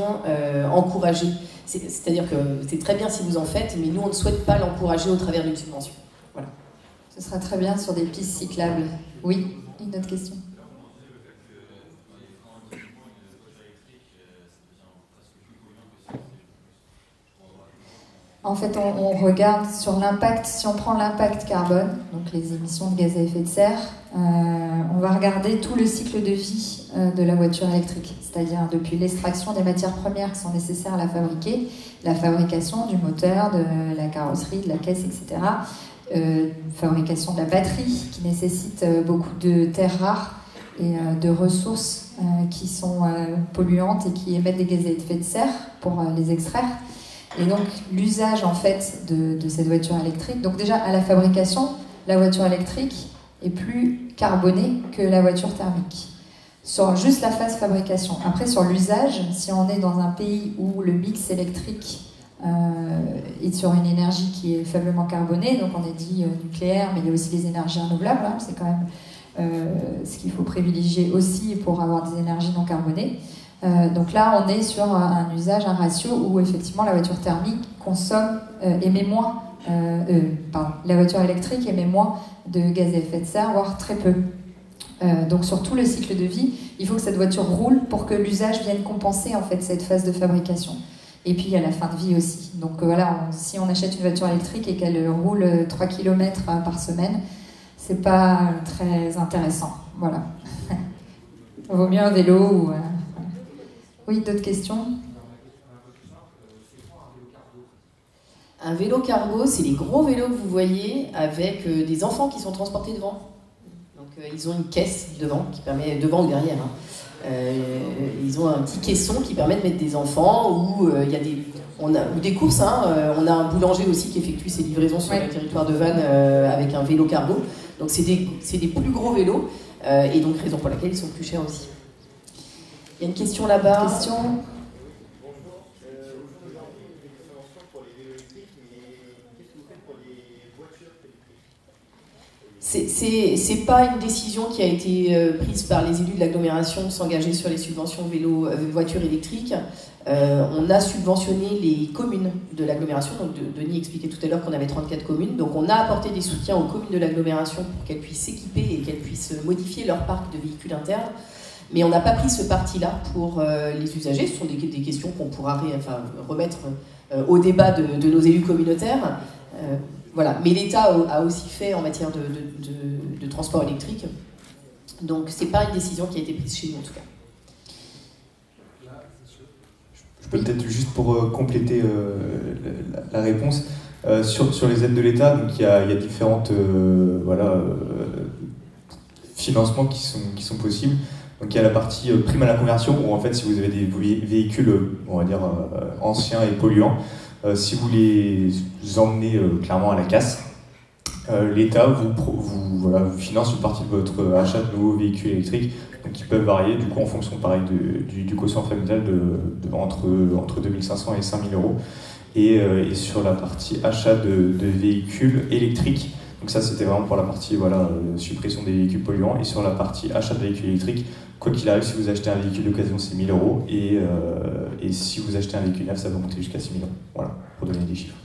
encourager. C'est-à-dire que c'est très bien si vous en faites, mais nous, on ne souhaite pas l'encourager au travers d'une subvention. Voilà. Ce sera très bien sur des pistes cyclables. Oui, une autre question. En fait, on regarde sur l'impact, si on prend l'impact carbone, donc les émissions de gaz à effet de serre, on va regarder tout le cycle de vie de la voiture électrique, c'est-à-dire depuis l'extraction des matières premières qui sont nécessaires à la fabriquer, la fabrication du moteur, de la carrosserie, de la caisse, etc., fabrication de la batterie qui nécessite beaucoup de terres rares et de ressources qui sont polluantes et qui émettent des gaz à effet de serre pour les extraire. Et donc l'usage en fait de cette voiture électrique, donc déjà à la fabrication, la voiture électrique est plus carbonée que la voiture thermique. Sur juste la phase fabrication. Après sur l'usage, si on est dans un pays où le mix électrique est sur une énergie qui est faiblement carbonée, donc on a dit nucléaire, mais il y a aussi les énergies renouvelables, hein, c'est quand même ce qu'il faut privilégier aussi pour avoir des énergies non carbonées. Donc là, on est sur un usage, un ratio où effectivement la voiture thermique émet moins, la voiture électrique émet moins de gaz à effet de serre, voire très peu. Donc sur tout le cycle de vie, il faut que cette voiture roule pour que l'usage vienne compenser en fait cette phase de fabrication. Et puis il y a la fin de vie aussi. Donc voilà, si on achète une voiture électrique et qu'elle roule 3 km par semaine, c'est pas très intéressant. Voilà. Il vaut mieux un vélo ou... Oui, d'autres questions? Un vélo cargo, c'est les gros vélos que vous voyez avec des enfants qui sont transportés devant. Donc ils ont une caisse devant, qui permet, devant ou derrière. Hein. Ils ont un petit caisson qui permet de mettre des enfants ou il y a ou des courses. Hein. On a un boulanger aussi qui effectue ses livraisons sur le territoire de Vannes avec un vélo cargo. Donc c'est des plus gros vélos et donc raison pour laquelle ils sont plus chers aussi. Il y a une question là-bas. Question. C'est pas une décision qui a été prise par les élus de l'agglomération de s'engager sur les subventions vélo, voitures électriques. On a subventionné les communes de l'agglomération. Donc Denis expliquait tout à l'heure qu'on avait 34 communes. Donc on a apporté des soutiens aux communes de l'agglomération pour qu'elles puissent s'équiper et qu'elles puissent modifier leur parc de véhicules internes. Mais on n'a pas pris ce parti-là pour les usagers. Ce sont des questions qu'on pourra remettre au débat de nos élus communautaires. Voilà. Mais l'État a aussi fait en matière de transport électrique. Donc c'est pas une décision qui a été prise chez nous en tout cas. Je peux peut-être juste pour compléter la réponse, sur les aides de l'État, donc il y a différentes financements qui sont possibles. Donc il y a la partie prime à la conversion, où en fait si vous avez des véhicules, on va dire, anciens et polluants, si vous les emmenez clairement à la casse, l'État vous finance une partie de votre achat de nouveaux véhicules électriques, donc qui peuvent varier du coup en fonction pareil du quotient familial entre 2500 et 5000 euros. Et sur la partie achat de véhicules électriques, donc ça c'était vraiment pour la partie suppression des véhicules polluants, et sur la partie achat de véhicules électriques, quoi qu'il arrive, si vous achetez un véhicule d'occasion, c'est 1000 euros, et si vous achetez un véhicule neuf, ça va monter jusqu'à 6000 euros. Voilà, pour donner des chiffres.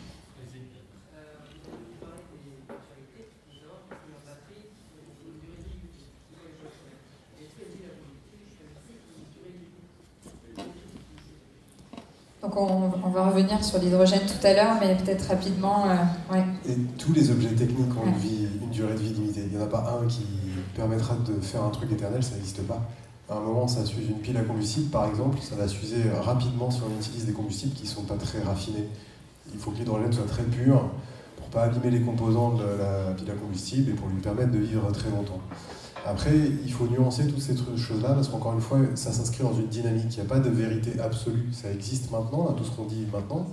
Donc on va revenir sur l'hydrogène tout à l'heure, mais peut-être rapidement. Ouais. Et tous les objets techniques ont une durée de vie limitée. Il n'y en a pas un qui permettra de faire un truc éternel, ça n'existe pas. À un moment, ça s'use une pile à combustible, par exemple, ça va s'user rapidement si on utilise des combustibles qui ne sont pas très raffinés. Il faut que l'hydrogène soit très pur pour ne pas abîmer les composants de la pile à combustible et pour lui permettre de vivre très longtemps. Après, il faut nuancer toutes ces choses-là parce qu'encore une fois, ça s'inscrit dans une dynamique. Il n'y a pas de vérité absolue. Ça existe maintenant, tout ce qu'on dit maintenant,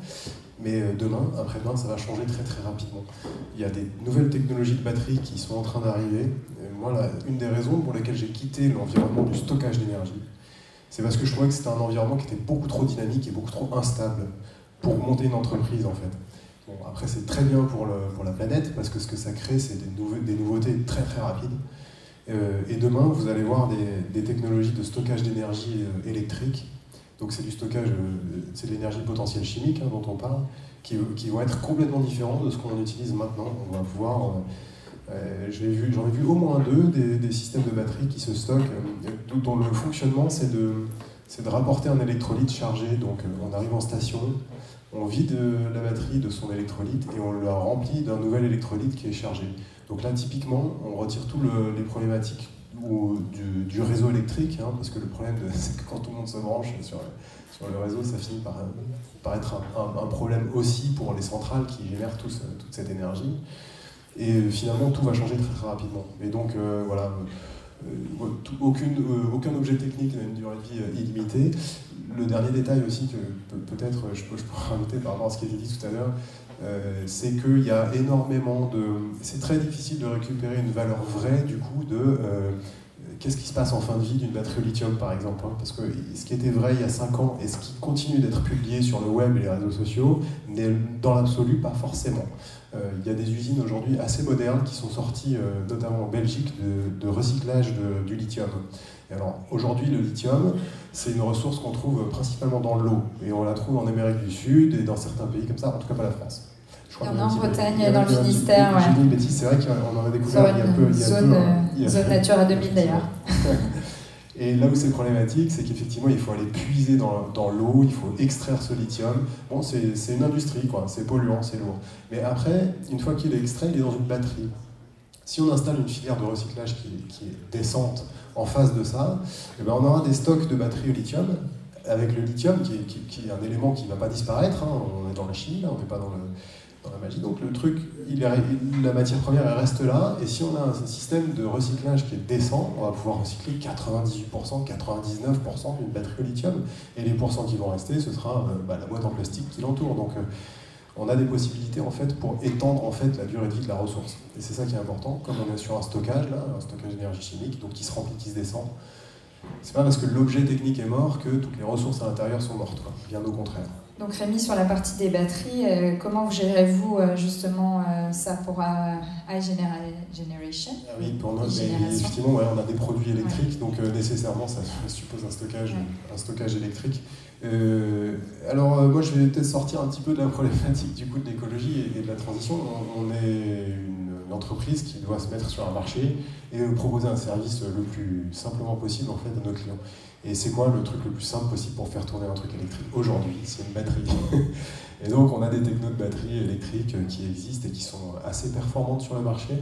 mais demain, après-demain, ça va changer très très rapidement. Il y a des nouvelles technologies de batterie qui sont en train d'arriver. Moi, une des raisons pour lesquelles j'ai quitté l'environnement du stockage d'énergie, c'est parce que je trouvais que c'était un environnement qui était beaucoup trop dynamique et beaucoup trop instable pour monter une entreprise en fait. Bon, après, c'est très bien pour la planète parce que ce que ça crée, c'est des nouveautés très très rapides. Et demain, vous allez voir des technologies de stockage d'énergie électrique. Donc c'est du stockage, c'est de l'énergie potentielle chimique dont on parle, qui vont être complètement différents de ce qu'on utilise maintenant. On va pouvoir, j'en ai vu au moins des systèmes de batterie qui se stockent, dont le fonctionnement c'est de rapporter un électrolyte chargé. Donc on arrive en station, on vide la batterie de son électrolyte et on la remplit d'un nouvel électrolyte qui est chargé. Donc là, typiquement, on retire tous les problématiques du réseau électrique, parce que le problème, c'est que quand tout le monde se branche sur le réseau, ça finit par être un problème aussi pour les centrales qui génèrent toute cette énergie. Et finalement, tout va changer très très rapidement. Et donc, voilà, aucun objet technique n'a une durée de vie illimitée. Le dernier détail aussi que peut-être je pourrais rajouter par rapport à ce qui a été dit tout à l'heure, c'est qu'il y a énormément de... C'est très difficile de récupérer une valeur vraie du coup de qu'est-ce qui se passe en fin de vie d'une batterie au lithium par exemple, parce que ce qui était vrai il y a 5 ans et ce qui continue d'être publié sur le web et les réseaux sociaux n'est dans l'absolu pas forcément. Il y a des usines aujourd'hui assez modernes qui sont sorties, notamment en Belgique, de recyclage du lithium. Et alors aujourd'hui le lithium, c'est une ressource qu'on trouve principalement dans l'eau, et on la trouve en Amérique du Sud et dans certains pays comme ça, en tout cas pas la France. Il y en a en Bretagne, dans le Finistère. J'ai dit une bêtise, c'est vrai qu'on en a découvert il y a peu. Zone Natura 2000 d'ailleurs. Et là où c'est problématique, c'est qu'effectivement il faut aller puiser dans l'eau, il faut extraire ce lithium. Bon, c'est une industrie, quoi. C'est polluant, c'est lourd. Mais après, une fois qu'il est extrait, il est dans une batterie. Si on installe une filière de recyclage qui est décente en face de ça, eh ben on aura des stocks de batteries au lithium, avec le lithium qui est un élément qui ne va pas disparaître. On est dans la chimie, là, on n'est pas dans la magie. Donc le truc, la matière première, elle reste là, et si on a un système de recyclage qui est décent, on va pouvoir recycler 98%, 99% d'une batterie au lithium, et les pourcents qui vont rester, ce sera la boîte en plastique qui l'entoure. Donc on a des possibilités en fait pour étendre en fait la durée de vie de la ressource. Et c'est ça qui est important, comme on est sur un stockage d'énergie chimique, donc qui se remplit, qui se descend. C'est pas parce que l'objet technique est mort que toutes les ressources à l'intérieur sont mortes, quoi. Bien au contraire. Donc Rémi, sur la partie des batteries, comment gérez-vous justement ça pour iGeneration? Oui, pour nous, effectivement, ouais, on a des produits électriques, donc nécessairement ça suppose un stockage électrique. Alors moi je vais peut-être sortir un petit peu de la problématique du coup de l'écologie et de la transition. On est une entreprise qui doit se mettre sur un marché et proposer un service le plus simplement possible en fait à nos clients. Et c'est quoi le truc le plus simple possible pour faire tourner un truc électrique aujourd'hui? C'est une batterie. Et donc on a des technos de batteries électriques qui existent et qui sont assez performantes sur le marché.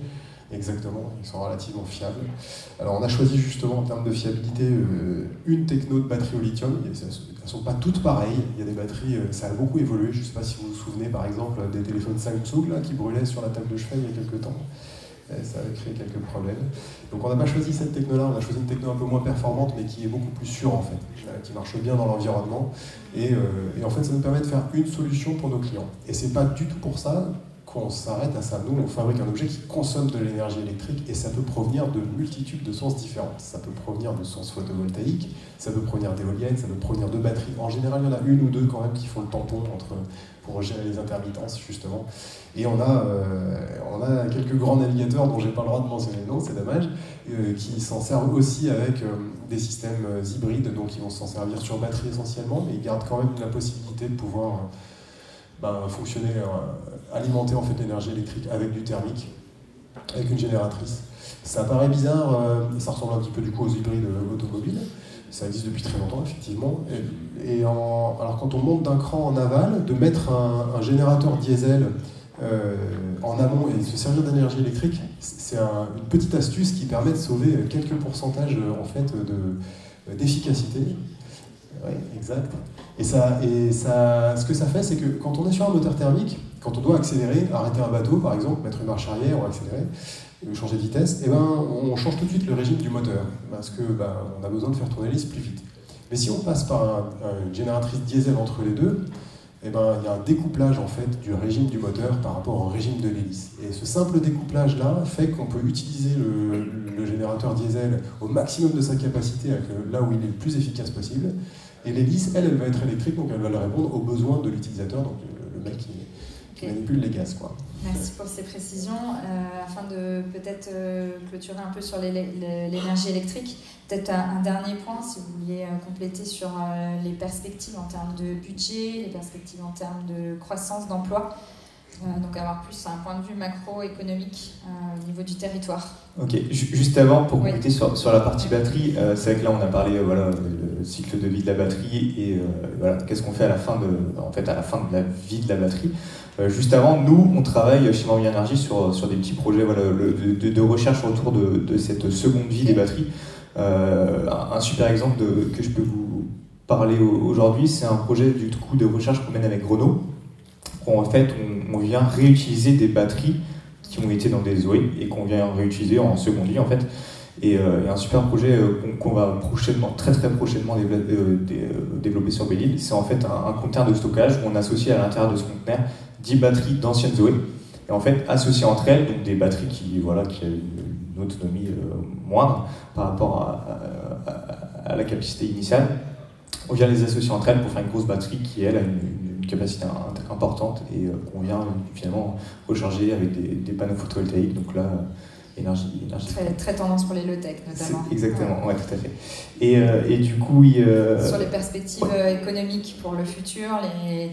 Exactement, ils sont relativement fiables. Alors on a choisi justement en termes de fiabilité une techno de batterie au lithium. Elles ne sont pas toutes pareilles. Il y a des batteries, ça a beaucoup évolué. Je ne sais pas si vous vous souvenez par exemple des téléphones Samsung là, qui brûlaient sur la table de chevet il y a quelques temps. Ça a créé quelques problèmes. Donc on n'a pas choisi cette techno-là, on a choisi une techno un peu moins performante mais qui est beaucoup plus sûre en fait, qui marche bien dans l'environnement et en fait ça nous permet de faire une solution pour nos clients. Et c'est pas du tout pour ça qu'on s'arrête à ça. Nous on fabrique un objet qui consomme de l'énergie électrique et ça peut provenir de multitudes de sources différentes. Ça peut provenir de sources photovoltaïques, ça peut provenir d'éoliennes, ça peut provenir de batteries. En général il y en a une ou deux quand même qui font le tampon pour gérer les intermittences justement. Et on a quelques grands navigateurs dont j'ai pas le droit de mentionner le nom, c'est dommage, qui s'en servent aussi avec des systèmes hybrides, donc ils vont s'en servir sur batterie essentiellement, mais ils gardent quand même la possibilité de pouvoir fonctionner, alimenter en fait l'énergie électrique avec du thermique, avec une génératrice. Ça paraît bizarre, ça ressemble un petit peu du coup aux hybrides automobiles. Ça existe depuis très longtemps, effectivement. Alors, quand on monte d'un cran en aval, de mettre un générateur diesel en amont et de se servir d'énergie électrique, c'est une petite astuce qui permet de sauver quelques pourcentages en fait, d'efficacité. Oui, exact. Et ce que ça fait, c'est que quand on est sur un moteur thermique, quand on doit accélérer, arrêter un bateau par exemple, mettre une marche arrière ou accélérer, changer de vitesse, on change tout de suite le régime du moteur, parce que on a besoin de faire tourner l'hélice plus vite. Mais si on passe par une génératrice diesel entre les deux, il y a un découplage en fait, du régime du moteur par rapport au régime de l'hélice. Et ce simple découplage-là fait qu'on peut utiliser le générateur diesel au maximum de sa capacité, là où il est le plus efficace possible. Et l'hélice, elle va être électrique, donc elle va répondre aux besoins de l'utilisateur, donc le mec qui manipule les gaz, quoi. Merci pour ces précisions. Afin de peut-être clôturer un peu sur l'énergie électrique, peut-être un dernier point, si vous vouliez compléter sur les perspectives en termes de budget, les perspectives en termes de croissance, d'emploi, donc avoir plus un point de vue macroéconomique au niveau du territoire. Ok, juste avant, pour compléter sur la partie batterie, c'est vrai que là on a parlé le cycle de vie de la batterie et qu'est-ce qu'on fait à la fin de la vie de la batterie. Juste avant, nous, on travaille chez Morbihan Energy sur des petits projets de recherche autour de cette seconde vie des batteries. Un super exemple que je peux vous parler aujourd'hui, c'est un projet du coup de recherche qu'on mène avec Renault. En fait, on vient réutiliser des batteries qui ont été dans des Zoé et qu'on vient réutiliser en seconde vie en fait. Et un super projet qu'on va très prochainement développer sur Belle-Île, c'est en fait un conteneur de stockage où on associe à l'intérieur de ce conteneur 10 batteries d'anciennes Zoé. Et en fait, associées entre elles, donc des batteries qui ont une autonomie moindre par rapport à la capacité initiale, on vient les associer entre elles pour faire une grosse batterie qui, elle, a une capacité importante et qu'on vient finalement recharger avec des panneaux photovoltaïques. Donc là, énergie. Très tendance pour les low-tech notamment. Exactement, ouais, tout à fait. Et du coup, sur les perspectives économiques pour le futur,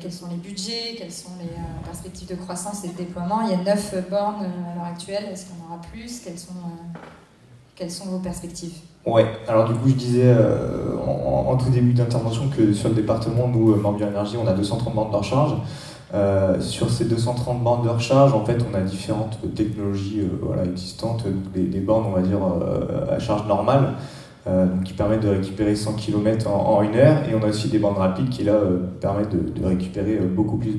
quels sont les budgets, quelles sont les perspectives de croissance et de déploiement? Il y a 9 bornes à l'heure actuelle, est-ce qu'il y en aura plus? Quelles sont vos perspectives? Ouais, alors du coup je disais en tout début d'intervention que sur le département, nous, Morbihan Energy, on a 230 bornes de recharge. Sur ces 230 bornes de recharge, en fait, on a différentes technologies existantes, des bornes, on va dire, à charge normale, qui permettent de récupérer 100 km en 1 heure, et on a aussi des bornes rapides qui, là, permettent de récupérer beaucoup plus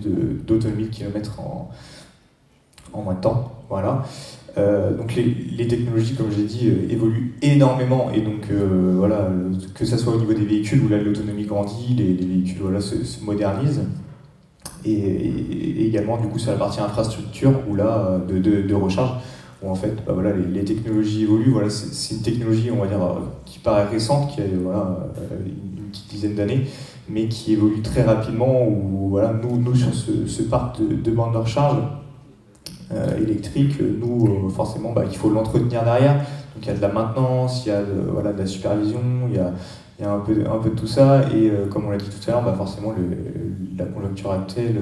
d'autonomie de kilomètres en moins de temps. Voilà. Donc les technologies, comme j'ai dit, évoluent énormément, et donc que ça soit au niveau des véhicules où là l'autonomie grandit, les véhicules se modernisent. Et également du coup sur la partie infrastructure où là de recharge où en fait les technologies évoluent. C'est une technologie, on va dire, qui paraît récente, qui a une petite dizaine d'années, mais qui évolue très rapidement, où voilà, nous sur ce parc de bornes de recharge électrique, nous, forcément, il faut l'entretenir derrière. Donc il y a de la maintenance, il y a de la supervision, il y a un peu de tout ça, et comme on l'a dit tout à l'heure, forcément la conjoncture actuelle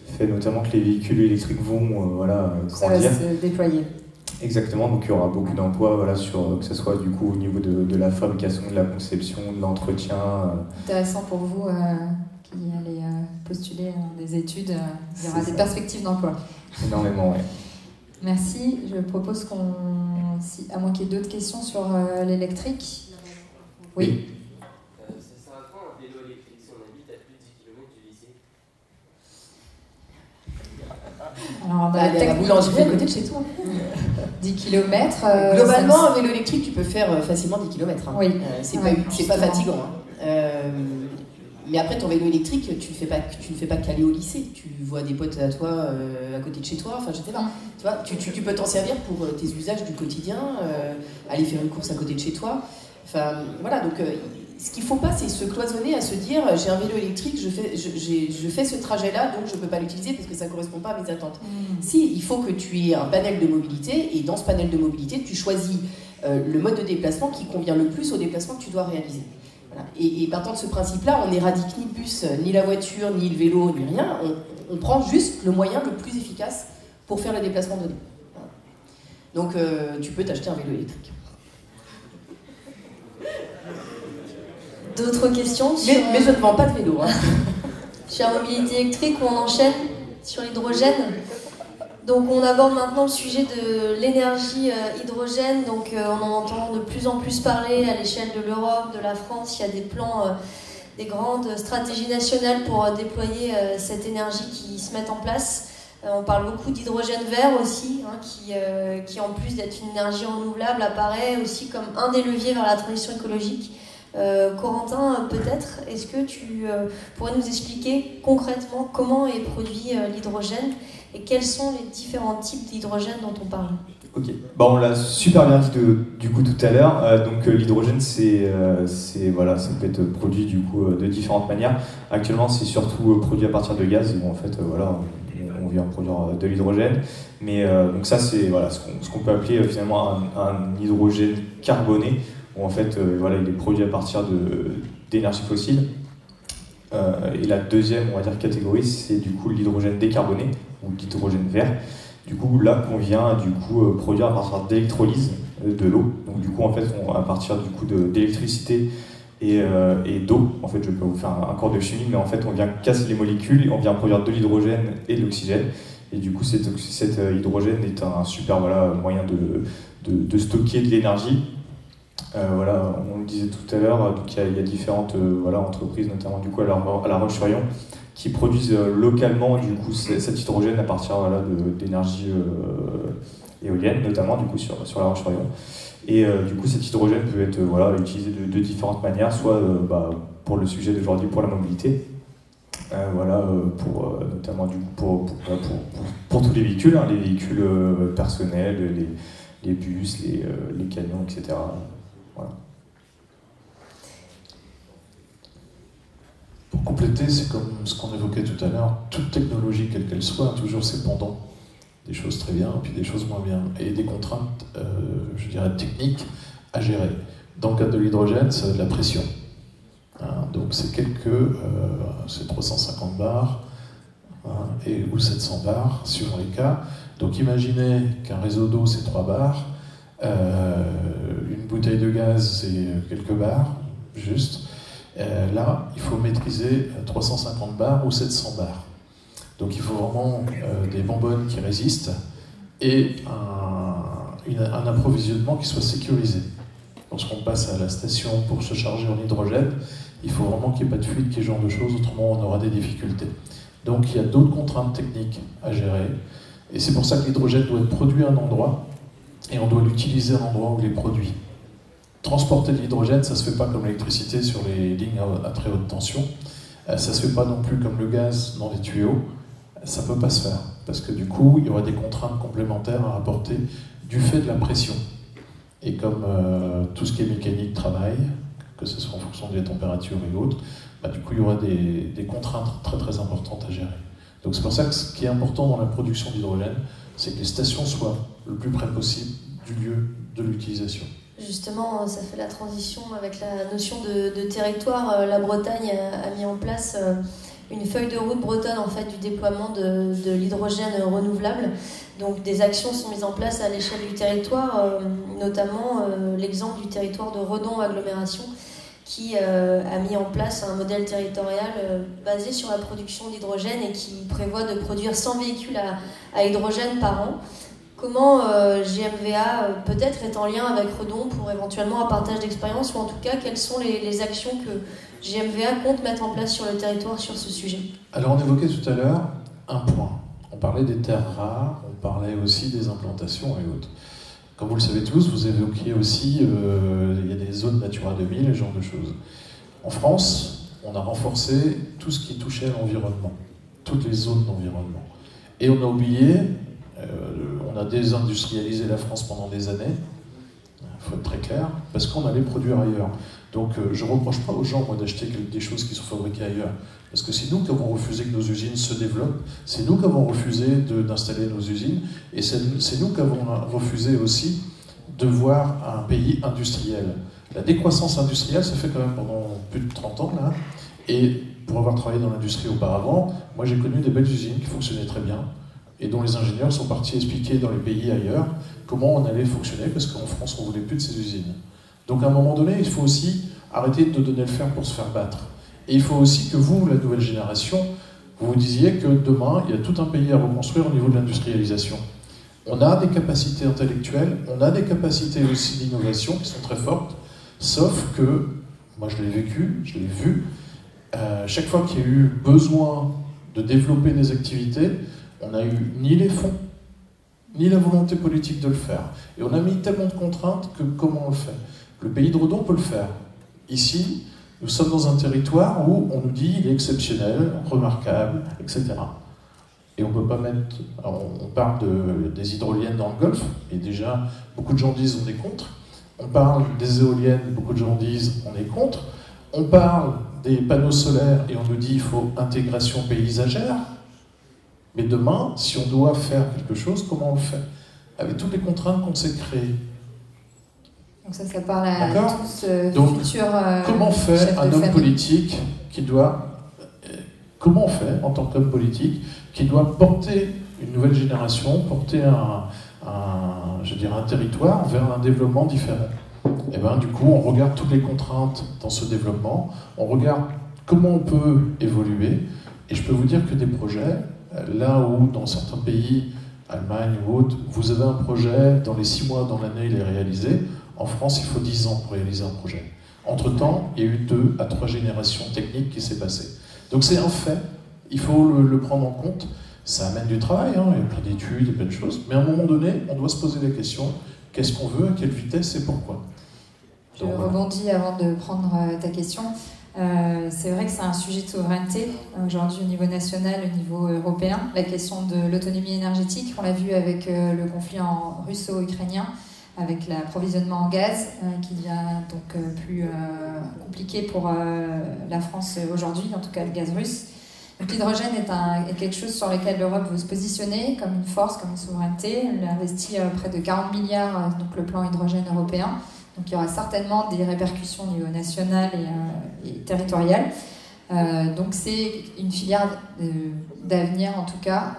fait notamment que les véhicules électriques vont grandir. Ça va se déployer. Exactement, donc il y aura beaucoup d'emplois, que ce soit du coup au niveau de la fabrication, de la conception, de l'entretien. Intéressant pour vous qui allez postuler des études, il y aura des perspectives d'emploi. Énormément, oui. Merci, je propose à moins qu'il y ait d'autres questions sur l'électrique. Oui. Ça sert à quoi un vélo électrique si on habite à plus de 10 km du lycée? Alors, la boulangerie à côté de chez toi. 10 km. Globalement, un vélo électrique, tu peux faire facilement 10 km. Hein. Oui. C'est pas fatigant. Hein. Mais après, ton vélo électrique, tu ne fais pas qu'aller au lycée. Tu vois des potes à toi à côté de chez toi. Enfin, je sais pas. Tu vois, tu peux t'en servir pour tes usages du quotidien, aller faire une course à côté de chez toi. Enfin, voilà. Donc, ce qu'il ne faut pas, c'est se cloisonner à se dire j'ai un vélo électrique, je fais ce trajet-là, donc je ne peux pas l'utiliser parce que ça ne correspond pas à mes attentes. Si, il faut que tu aies un panel de mobilité, et dans ce panel de mobilité, tu choisis le mode de déplacement qui convient le plus au déplacement que tu dois réaliser. Voilà. Et partant de ce principe-là, on n'éradique ni le bus, ni la voiture, ni le vélo, ni rien. On prend juste le moyen le plus efficace pour faire le déplacement donné. Voilà. Donc, tu peux t'acheter un vélo électrique. D'autres questions mais je ne vends pas de vélo. Hein. Sur la mobilité électrique, où on enchaîne sur l'hydrogène. Donc on aborde maintenant le sujet de l'énergie hydrogène. Donc on en entend de plus en plus parler à l'échelle de l'Europe, de la France. Il y a des plans, des grandes stratégies nationales pour déployer cette énergie qui se met en place. On parle beaucoup d'hydrogène vert aussi, hein, qui en plus d'être une énergie renouvelable apparaît aussi comme un des leviers vers la transition écologique. Corentin, peut-être, est-ce que tu pourrais nous expliquer concrètement comment est produit l'hydrogène et quels sont les différents types d'hydrogène dont on parle? Ok, on l'a super bien dit du coup tout à l'heure. Donc l'hydrogène, ça peut être produit du coup de différentes manières. Actuellement, c'est surtout produit à partir de gaz. Où, en fait, on vient produire de l'hydrogène. Mais donc ça, c'est ce qu'on peut appeler finalement un hydrogène carboné. Où en fait, il est produit à partir d'énergie fossile. Et la deuxième, on va dire, catégorie, c'est du coup l'hydrogène décarboné ou l'hydrogène vert. Du coup, là, qu'on vient produire à partir d'électrolyse de l'eau. Donc du coup, en fait, à partir du coup d'électricité et d'eau. En fait, je peux vous faire un cours de chimie, mais en fait, on vient casser les molécules et on vient produire de l'hydrogène et de l'oxygène. Et du coup, cet hydrogène est un super moyen de stocker de l'énergie. On le disait tout à l'heure, donc il y a différentes entreprises, notamment du coup à La Roche-sur-Yon, qui produisent localement du coup cet hydrogène à partir d'énergie éolienne, notamment du coup sur La Roche-sur-Yon. Et du coup cet hydrogène peut être utilisé de différentes manières, soit pour le sujet d'aujourd'hui, pour la mobilité, notamment du coup pour tous les véhicules, les véhicules personnels, les bus, les camions, etc. Voilà. Pour compléter, c'est comme ce qu'on évoquait tout à l'heure, toute technologie, quelle qu'elle soit, a toujours ses pendants. Des choses très bien, puis des choses moins bien. Et des contraintes, je dirais, techniques à gérer. Dans le cas de l'hydrogène, c'est de la pression. Donc c'est c'est 350 bars, ou 700 bars, suivant les cas. Donc imaginez qu'un réseau d'eau, c'est 3 bars. Une bouteille de gaz, c'est quelques bars, juste. Là, il faut maîtriser 350 bars ou 700 bars. Donc il faut vraiment des bonbonnes qui résistent et un approvisionnement qui soit sécurisé. Lorsqu'on passe à la station pour se charger en hydrogène, il faut vraiment qu'il n'y ait pas de fuite, qu'il y ait ce genre de choses, autrement on aura des difficultés. Donc il y a d'autres contraintes techniques à gérer. Et c'est pour ça que l'hydrogène doit être produit à un endroit et on doit l'utiliser à l'endroit où il est produit. Transporter de l'hydrogène, ça ne se fait pas comme l'électricité sur les lignes à très haute tension. Ça ne se fait pas non plus comme le gaz dans les tuyaux. Ça ne peut pas se faire, parce que du coup, il y aura des contraintes complémentaires à apporter du fait de la pression. Et comme tout ce qui est mécanique travaille, que ce soit en fonction des températures et autres, du coup il y aura des contraintes très très importantes à gérer. Donc c'est pour ça que ce qui est important dans la production d'hydrogène, c'est que les stations soient le plus près possible du lieu de l'utilisation. Justement, ça fait la transition avec la notion de territoire. La Bretagne a mis en place une feuille de route bretonne en fait, du déploiement de l'hydrogène renouvelable. Donc des actions sont mises en place à l'échelle du territoire, notamment l'exemple du territoire de Redon Agglomération qui a mis en place un modèle territorial basé sur la production d'hydrogène et qui prévoit de produire 100 véhicules à hydrogène par an. Comment GMVA peut-être est en lien avec Redon pour éventuellement un partage d'expérience, ou en tout cas quelles sont les actions que GMVA compte mettre en place sur le territoire sur ce sujet? Alors on évoquait tout à l'heure un point. On parlait des terres rares, on parlait aussi des implantations et autres. Comme vous le savez tous, vous évoquiez aussi, il y a des zones Natura 2000, ce genre de choses. En France, on a renforcé tout ce qui touchait à l'environnement, toutes les zones d'environnement. Et on a oublié, on a désindustrialisé la France pendant des années, il faut être très clair, parce qu'on allait produire ailleurs. Donc je ne reproche pas aux gens, moi, d'acheter des choses qui sont fabriquées ailleurs. Parce que c'est nous qui avons refusé que nos usines se développent, c'est nous qui avons refusé d'installer nos usines, et c'est nous qui avons refusé aussi de voir un pays industriel. La décroissance industrielle, ça fait quand même pendant plus de 30 ans, là, et pour avoir travaillé dans l'industrie auparavant, moi j'ai connu des belles usines qui fonctionnaient très bien, et dont les ingénieurs sont partis expliquer dans les pays ailleurs comment on allait fonctionner, parce qu'en France on ne voulait plus de ces usines. Donc à un moment donné, il faut aussi arrêter de donner le fer pour se faire battre. Et il faut aussi que vous, la nouvelle génération, vous vous disiez que demain, il y a tout un pays à reconstruire au niveau de l'industrialisation. On a des capacités intellectuelles, on a des capacités aussi d'innovation qui sont très fortes, sauf que, moi je l'ai vécu, je l'ai vu, chaque fois qu'il y a eu besoin de développer des activités, on n'a eu ni les fonds, ni la volonté politique de le faire. Et on a mis tellement de contraintes que comment on le fait? Le pays de Redon peut le faire. Ici, nous sommes dans un territoire où on nous dit il est exceptionnel, remarquable, etc. Et on ne peut pas mettre... Alors, on parle des hydroliennes dans le Golfe, et déjà, beaucoup de gens disent on est contre. On parle des éoliennes, beaucoup de gens disent on est contre. On parle des panneaux solaires, et on nous dit il faut intégration paysagère. Mais demain, si on doit faire quelque chose, comment on le fait? Avec toutes les contraintes qu'on s'est créées. Donc ça parle à tous futurs comment fait un homme politique qui doit... Comment on fait, en tant qu'homme politique, qui doit porter une nouvelle génération, porter un territoire vers un développement différent? Et bien, du coup, on regarde toutes les contraintes dans ce développement, on regarde comment on peut évoluer, et je peux vous dire que des projets, là où dans certains pays, Allemagne ou autres, vous avez un projet, dans les 6 mois dans l'année, il est réalisé. En France, il faut 10 ans pour réaliser un projet. Entre-temps, il y a eu 2 à 3 générations techniques qui s'est passées. Donc c'est un fait, il faut le prendre en compte. Ça amène du travail, hein, il y a plein d'études, il y a plein de choses, mais à un moment donné, on doit se poser la question, qu'est-ce qu'on veut, à quelle vitesse et pourquoi? Je rebondis avant de prendre ta question. C'est vrai que c'est un sujet de souveraineté aujourd'hui au niveau national, au niveau européen. La question de l'autonomie énergétique, on l'a vu avec le conflit russo-ukrainien, avec l'approvisionnement en gaz qui devient donc plus compliqué pour la France aujourd'hui, en tout cas le gaz russe. Donc l'hydrogène est quelque chose sur lequel l'Europe veut se positionner comme une force, comme une souveraineté. Elle a investi près de 40 milliards, donc le plan hydrogène européen. Donc il y aura certainement des répercussions au niveau national et territorial. Donc c'est une filière d'avenir en tout cas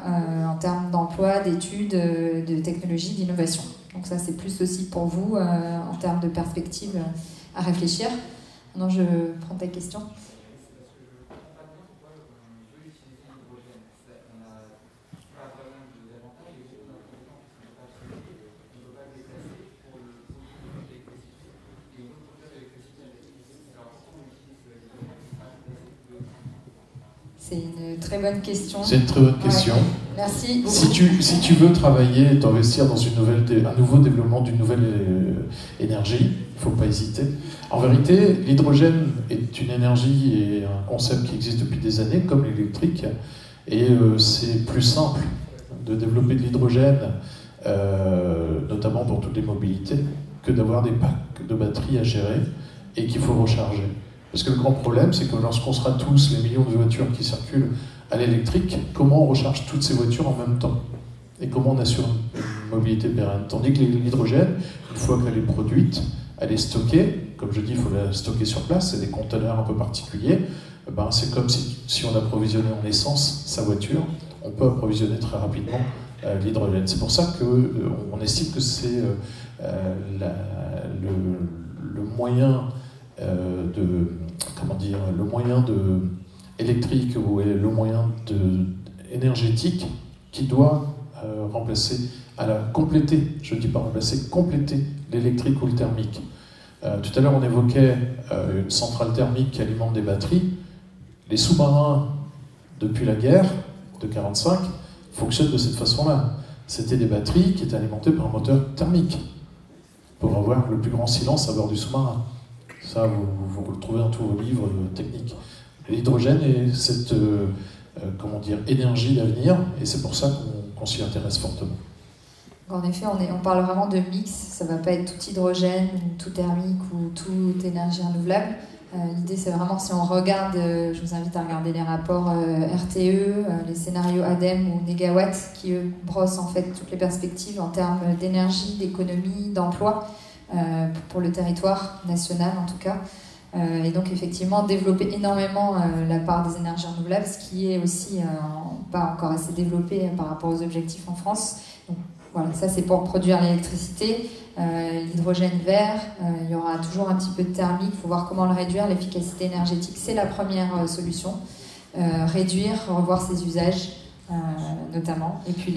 en termes d'emploi, d'études, de technologie, d'innovation. Donc ça c'est plus aussi pour vous en termes de perspective à réfléchir. Maintenant je prends ta question. C'est une très bonne question. C'est une très bonne question. Ouais. Merci beaucoup. Si tu veux travailler, t'investir dans un nouveau développement d'une nouvelle énergie, il ne faut pas hésiter. En vérité, l'hydrogène est une énergie et un concept qui existe depuis des années, comme l'électrique, et c'est plus simple de développer de l'hydrogène, notamment pour toutes les mobilités, que d'avoir des packs de batteries à gérer et qu'il faut recharger. Parce que le grand problème, c'est que lorsqu'on sera tous les millions de voitures qui circulent à l'électrique, comment on recharge toutes ces voitures en même temps? Et comment on assure une mobilité pérenne? Tandis que l'hydrogène, une fois qu'elle est produite, elle est stockée. Comme je dis, il faut la stocker sur place, c'est des conteneurs un peu particuliers. Ben, c'est comme si on approvisionnait en essence sa voiture, on peut approvisionner très rapidement l'hydrogène. C'est pour ça qu'on estime que c'est le moyen le moyen électrique ou le moyen énergétique qui doit compléter, je ne dis pas remplacer, compléter l'électrique ou le thermique. Tout à l'heure, on évoquait une centrale thermique qui alimente des batteries. Les sous-marins, depuis la guerre de 1945, fonctionnent de cette façon-là. C'était des batteries qui étaient alimentées par un moteur thermique pour avoir le plus grand silence à bord du sous-marin. Ça, vous le trouvez dans tous vos livres techniques. L'hydrogène est cette énergie d'avenir, et c'est pour ça qu'on s'y intéresse fortement. En effet, on parle vraiment de mix, ça ne va pas être tout hydrogène, ou tout thermique, ou toute énergie renouvelable. L'idée, c'est vraiment, si on regarde, je vous invite à regarder les rapports RTE, les scénarios ADEME ou Négawatt, qui eux brossent en fait toutes les perspectives en termes d'énergie, d'économie, d'emploi, pour le territoire national en tout cas. Et donc effectivement, développer énormément la part des énergies renouvelables, ce qui est aussi pas encore assez développé par rapport aux objectifs en France. Donc, voilà, ça c'est pour produire l'électricité, l'hydrogène vert, il y aura toujours un petit peu de thermique, il faut voir comment le réduire, l'efficacité énergétique c'est la première solution, réduire, revoir ses usages notamment, et puis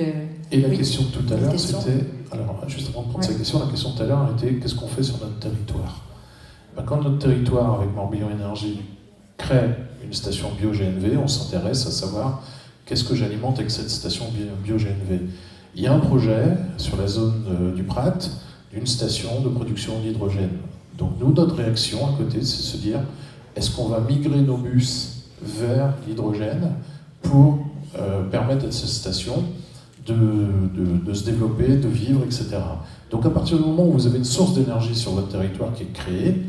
la question de tout à l'heure c'était, alors juste avant de prendre cette question, la question tout à l'heure était qu'est-ce qu'on fait sur notre territoire? Quand notre territoire avec Morbihan Énergie crée une station bio-GNV, on s'intéresse à savoir qu'est-ce que j'alimente avec cette station bio-GNV. Il y a un projet sur la zone du Prat d'une station de production d'hydrogène. Donc nous, notre réaction à côté, c'est de se dire, est-ce qu'on va migrer nos bus vers l'hydrogène pour permettre à cette station de se développer, de vivre, etc. Donc à partir du moment où vous avez une source d'énergie sur votre territoire qui est créée,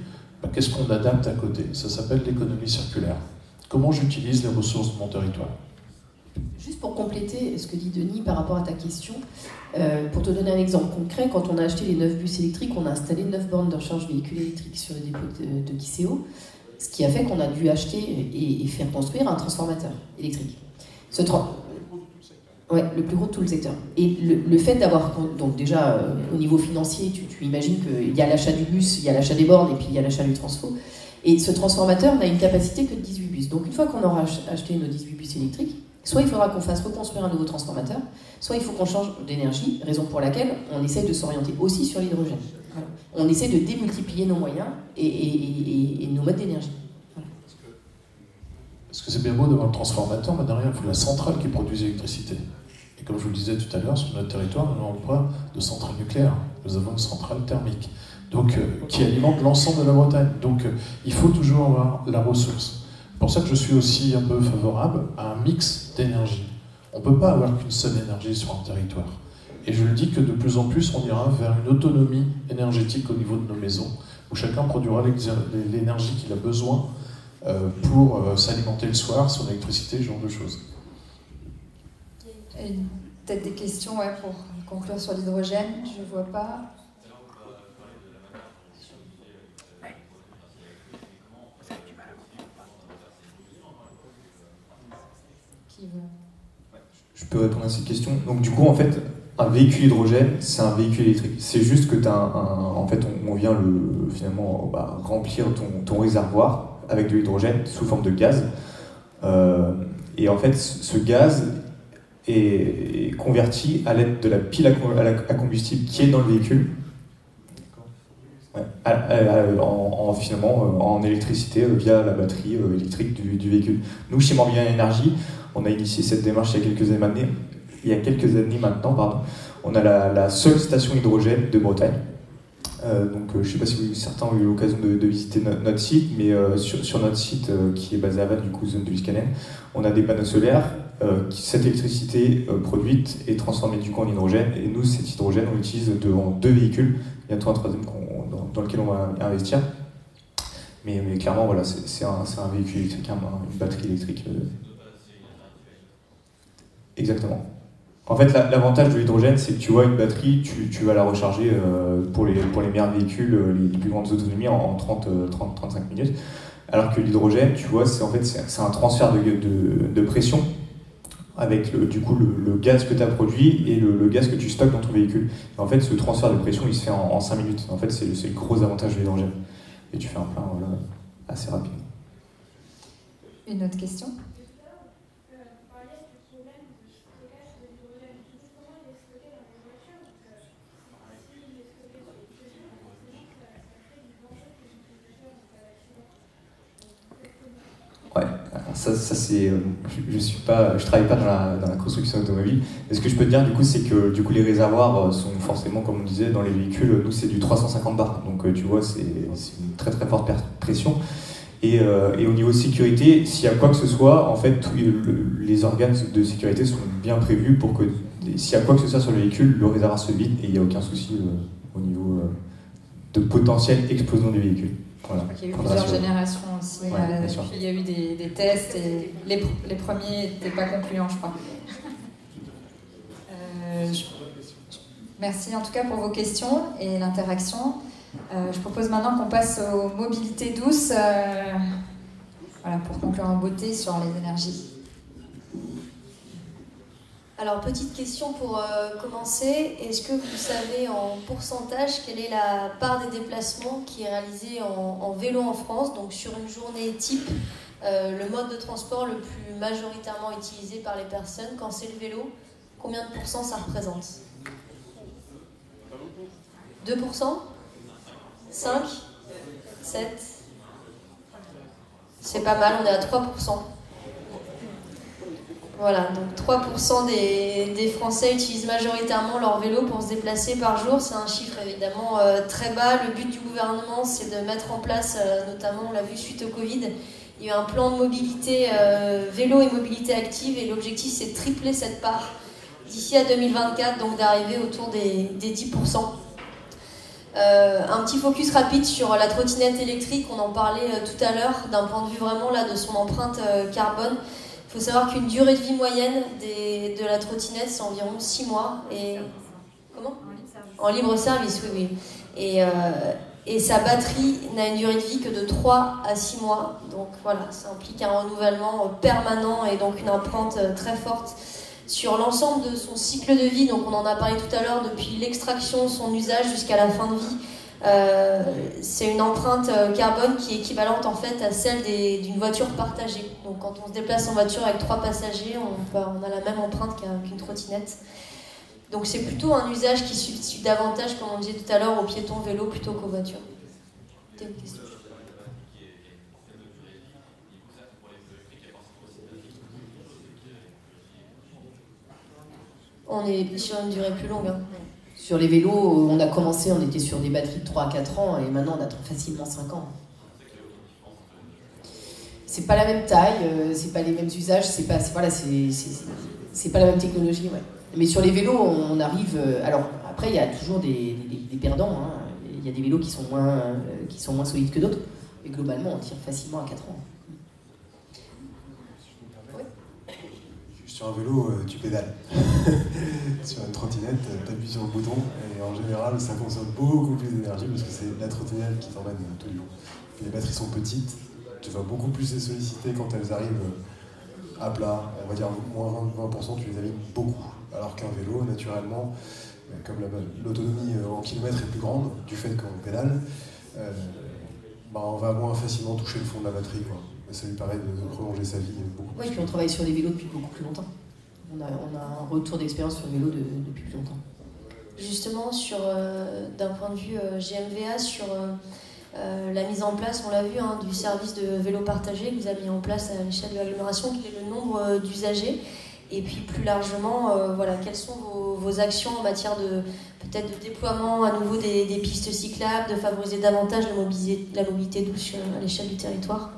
qu'est-ce qu'on adapte à côté? Ça s'appelle l'économie circulaire. Comment j'utilise les ressources de mon territoire? Juste pour compléter ce que dit Denis par rapport à ta question, pour te donner un exemple concret, quand on a acheté les 9 bus électriques, on a installé 9 bornes de recharge véhicule électrique sur le dépôt de Kiseo, ce qui a fait qu'on a dû acheter et faire construire un transformateur électrique. Le plus gros de tout le secteur. Et le fait d'avoir, donc déjà au niveau financier, tu imagines qu'il y a l'achat du bus, il y a l'achat des bornes et puis il y a l'achat du transfo. Et ce transformateur n'a une capacité que de 18 bus. Donc une fois qu'on aura acheté nos 18 bus électriques, soit il faudra qu'on fasse reconstruire un nouveau transformateur, soit il faut qu'on change d'énergie, raison pour laquelle on essaye de s'orienter aussi sur l'hydrogène. Voilà. On essaie de démultiplier nos moyens et nos modes d'énergie. Voilà. Parce que c'est bien beau d'avoir le transformateur, mais derrière, il faut la centrale qui produit l'électricité. Et comme je vous le disais tout à l'heure, sur notre territoire, nous n'avons pas de centrale nucléaire, nous avons une centrale thermique, donc, qui alimente l'ensemble de la Bretagne. Donc il faut toujours avoir la ressource. C'est pour ça que je suis aussi un peu favorable à un mix d'énergie. On ne peut pas avoir qu'une seule énergie sur un territoire. Et je le dis que de plus en plus, on ira vers une autonomie énergétique au niveau de nos maisons, où chacun produira l'énergie qu'il a besoin pour s'alimenter le soir, son électricité, ce genre de choses. Peut-être des questions pour conclure sur l'hydrogène, je ne vois pas. Je peux répondre à cette question. Donc du coup, en fait, un véhicule hydrogène, c'est un véhicule électrique. C'est juste que en fait, on vient finalement remplir ton réservoir avec de l'hydrogène sous forme de gaz. Et en fait, ce gaz est converti à l'aide de la pile à combustible qui est dans le véhicule, finalement en électricité via la batterie électrique du véhicule. Nous, chez Morbihan Énergie, on a initié cette démarche il y a quelques années maintenant. On a la seule station hydrogène de Bretagne. Donc, je ne sais pas si certains ont eu l'occasion de visiter notre site, mais sur notre site qui est basé à Vannes, du coup, zone de Biscanen, on a des panneaux solaires. Cette électricité produite est transformée du coup en hydrogène, et nous, cet hydrogène, on l'utilise dans 2 véhicules, bientôt un 3e dans lequel on va investir. Mais clairement, voilà, c'est un véhicule électrique, une batterie électrique. Exactement. En fait, l'avantage de l'hydrogène, c'est que tu vois une batterie, tu vas la recharger pour les meilleurs véhicules, les plus grandes autonomies en 30-35 minutes. Alors que l'hydrogène, tu vois, c'est un transfert de pression avec du coup le gaz que tu as produit et le gaz que tu stockes dans ton véhicule. Et en fait, ce transfert de pression, il se fait en 5 minutes. En fait, c'est le gros avantage de l'hydrogène. Et tu fais un plein assez rapide. Une autre question ? Ouais, ça c'est, je travaille pas dans la construction automobile. Mais ce que je peux te dire du coup, c'est que du coup les réservoirs sont forcément, comme on disait, dans les véhicules, nous c'est du 350 bar. Donc tu vois, c'est une très très forte pression. Et au niveau de sécurité, s'il y a quoi que ce soit, en fait, les organes de sécurité sont bien prévus pour que s'il y a quoi que ce soit sur le véhicule, le réservoir se vide et il n'y a aucun souci au niveau de potentielle explosion du véhicule. Voilà. Il y a eu plusieurs générations aussi. Ouais, Puis il y a eu des tests et les premiers n'étaient pas concluants, je crois. Merci en tout cas pour vos questions et l'interaction. Je propose maintenant qu'on passe aux mobilités douces, voilà, pour conclure en beauté sur les énergies. Alors, petite question pour commencer. Est-ce que vous savez en pourcentage quelle est la part des déplacements qui est réalisée en vélo en France? Donc, sur une journée type, le mode de transport le plus majoritairement utilisé par les personnes, quand c'est le vélo, combien de pourcents ça représente? 2%? 5? 7? C'est pas mal, on est à 3%. Voilà, donc 3% des Français utilisent majoritairement leur vélo pour se déplacer par jour. C'est un chiffre évidemment très bas. Le but du gouvernement, c'est de mettre en place, notamment on l'a vu suite au Covid, il y a eu un plan de mobilité vélo et mobilité active, et l'objectif c'est de tripler cette part d'ici à 2024, donc d'arriver autour des 10%. Un petit focus rapide sur la trottinette électrique, on en parlait tout à l'heure, d'un point de vue vraiment là, de son empreinte carbone. Il faut savoir qu'une durée de vie moyenne de la trottinette, c'est environ 6 mois. Et... Comment ? En libre service, oui. Et sa batterie n'a une durée de vie que de 3 à 6 mois. Donc voilà, ça implique un renouvellement permanent et donc une empreinte très forte sur l'ensemble de son cycle de vie. Donc on en a parlé tout à l'heure, depuis l'extraction, son usage jusqu'à la fin de vie. C'est une empreinte carbone qui est équivalente en fait à celle d'une voiture partagée. Donc quand on se déplace en voiture avec 3 passagers, on a la même empreinte qu'une trottinette. Donc c'est plutôt un usage qui substitue davantage, comme on disait tout à l'heure, aux piétons vélo plutôt qu'aux voitures. C'était une question. On est sur une durée plus longue. Hein. Sur les vélos, on a commencé, on était sur des batteries de 3 à 4 ans, et maintenant on attend facilement 5 ans. C'est pas la même taille, c'est pas les mêmes usages, c'est pas la même technologie, ouais. Mais sur les vélos, on arrive... alors, après, il y a toujours des perdants, hein. Il y a des vélos qui sont moins solides que d'autres, mais globalement, on tire facilement à 4 ans. Sur un vélo, tu pédales. Sur une trottinette, tu appuies sur le bouton et en général, ça consomme beaucoup plus d'énergie parce que c'est la trottinette qui t'emmène tous les jours. Les batteries sont petites, tu vas beaucoup plus les solliciter quand elles arrivent à plat. On va dire moins 20%, tu les alignes beaucoup. Alors qu'un vélo, naturellement, comme l'autonomie en kilomètres est plus grande, du fait qu'on pédale, on va moins facilement toucher le fond de la batterie, quoi. Ça lui permet de prolonger sa vie beaucoup plus. Oui, puis on travaille sur les vélos depuis beaucoup plus longtemps. On a un retour d'expérience sur le vélo depuis plus longtemps. Justement, d'un point de vue GMVA, sur la mise en place, on l'a vu, hein, du service de vélo partagé que vous avez mis en place à l'échelle de l'agglomération, quel est le nombre d'usagers, et puis plus largement, quelles sont vos actions en matière peut-être de déploiement à nouveau des pistes cyclables, de favoriser davantage la mobilité douce à l'échelle du territoire.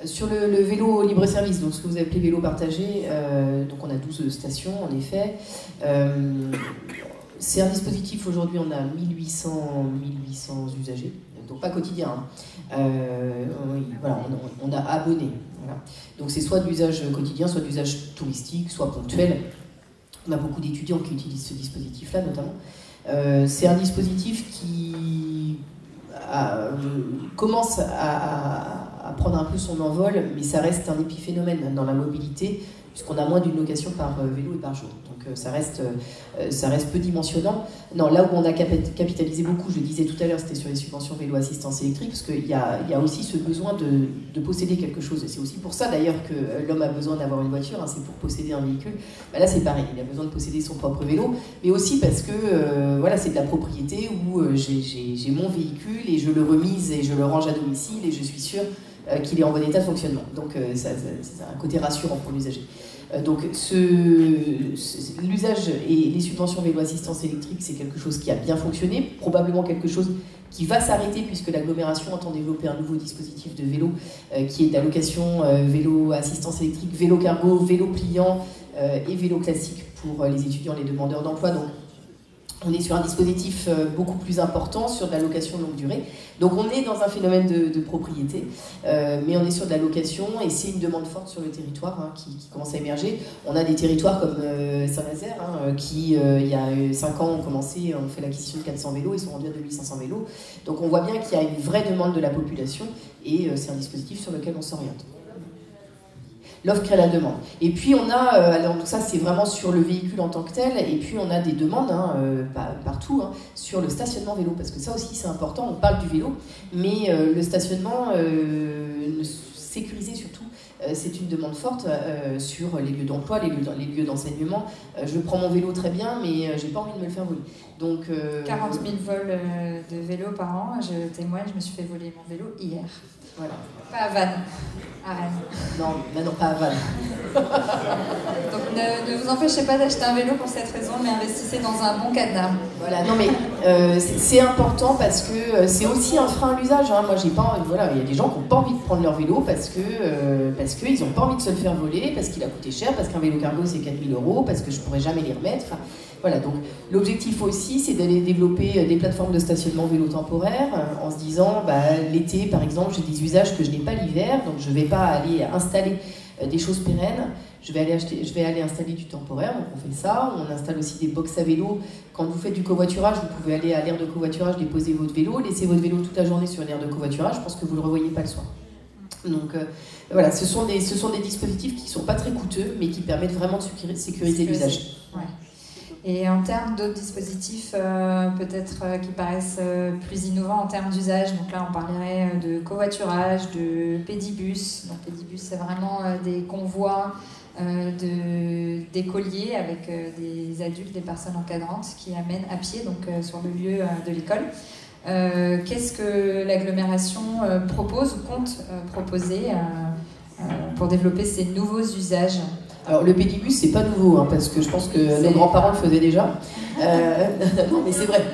Sur le vélo libre-service, donc ce que vous appelez vélo partagé, donc on a 12 stations en effet. C'est un dispositif, aujourd'hui on a 1800 usagers donc pas quotidien. Voilà, on a abonné. Voilà. Donc c'est soit d'usage quotidien, soit d'usage touristique, soit ponctuel. On a beaucoup d'étudiants qui utilisent ce dispositif-là notamment. C'est un dispositif qui commence à prendre un peu son envol, mais ça reste un épiphénomène dans la mobilité, puisqu'on a moins d'une location par vélo et par jour. Donc ça reste peu dimensionnant. Non, là où on a capitalisé beaucoup, je le disais tout à l'heure, c'était sur les subventions vélo assistance électrique, parce qu'il y a aussi ce besoin de posséder quelque chose. Et c'est aussi pour ça d'ailleurs que l'homme a besoin d'avoir une voiture, hein, c'est pour posséder un véhicule. Là c'est pareil, il a besoin de posséder son propre vélo, mais aussi parce que voilà, c'est de la propriété où j'ai mon véhicule et je le remise et je le range à domicile et je suis sûre qu'il est en bon état de fonctionnement. Donc c'est un côté rassurant pour l'usager. Donc l'usage et les subventions vélo assistance électrique, c'est quelque chose qui a bien fonctionné, probablement quelque chose qui va s'arrêter puisque l'agglomération entend développer un nouveau dispositif de vélo qui est de la location vélo assistance électrique, vélo cargo, vélo pliant et vélo classique pour les étudiants, les demandeurs d'emploi. Donc on est sur un dispositif beaucoup plus important, sur de la location longue durée. Donc on est dans un phénomène de propriété, mais on est sur de la location et c'est une demande forte sur le territoire hein, qui commence à émerger. On a des territoires comme Saint-Nazaire qui, il y a 5 ans, ont fait l'acquisition de 400 vélos, ils sont rendus à 2500 vélos. Donc on voit bien qu'il y a une vraie demande de la population et c'est un dispositif sur lequel on s'oriente. L'offre crée la demande. Et puis on a, alors ça c'est vraiment sur le véhicule en tant que tel, et puis on a des demandes partout sur le stationnement vélo, parce que ça aussi c'est important, on parle du vélo, mais le stationnement sécurisé surtout, c'est une demande forte sur les lieux d'emploi, les lieux d'enseignement. Je prends mon vélo très bien, mais j'ai pas envie de me le faire voler. Donc, 40 000 vols de vélo par an, je témoigne, je me suis fait voler mon vélo hier. Voilà. Pas à Vannes, à Rennes. Non, pas à Vannes. Donc ne vous empêchez pas d'acheter un vélo pour cette raison, mais investissez dans un bon cadenas. Voilà, non mais c'est important parce que c'est aussi un frein à l'usage. Hein. Moi, j'ai pas, voilà, il y a des gens qui n'ont pas envie de prendre leur vélo parce qu'ils n'ont pas envie de se le faire voler, parce qu'il a coûté cher, parce qu'un vélo cargo c'est 4 000 €, parce que je pourrais jamais les remettre. Enfin, voilà, donc l'objectif aussi, c'est d'aller développer des plateformes de stationnement vélo temporaire en se disant, l'été par exemple, j'ai des usages que je n'ai pas l'hiver, donc je ne vais pas aller installer des choses pérennes, je vais aller installer du temporaire, donc on fait ça. On installe aussi des box à vélo. Quand vous faites du covoiturage, vous pouvez aller à l'aire de covoiturage, déposer votre vélo, laisser votre vélo toute la journée sur l'aire de covoiturage, je pense que vous ne le revoyez pas le soir. Donc voilà, ce sont des dispositifs qui ne sont pas très coûteux, mais qui permettent vraiment de sécuriser l'usage. Ouais. Et en termes d'autres dispositifs, peut-être qui paraissent plus innovants en termes d'usage, donc là on parlerait de covoiturage, de pédibus. Donc pédibus, c'est vraiment des convois d'écoliers avec des adultes, des personnes encadrantes qui amènent à pied donc, sur le lieu de l'école. Qu'est-ce que l'agglomération propose ou compte proposer pour développer ces nouveaux usages ? Alors le pédibus, c'est pas nouveau, hein, parce que je pense que nos grands-parents le faisaient déjà. Non, mais c'est vrai.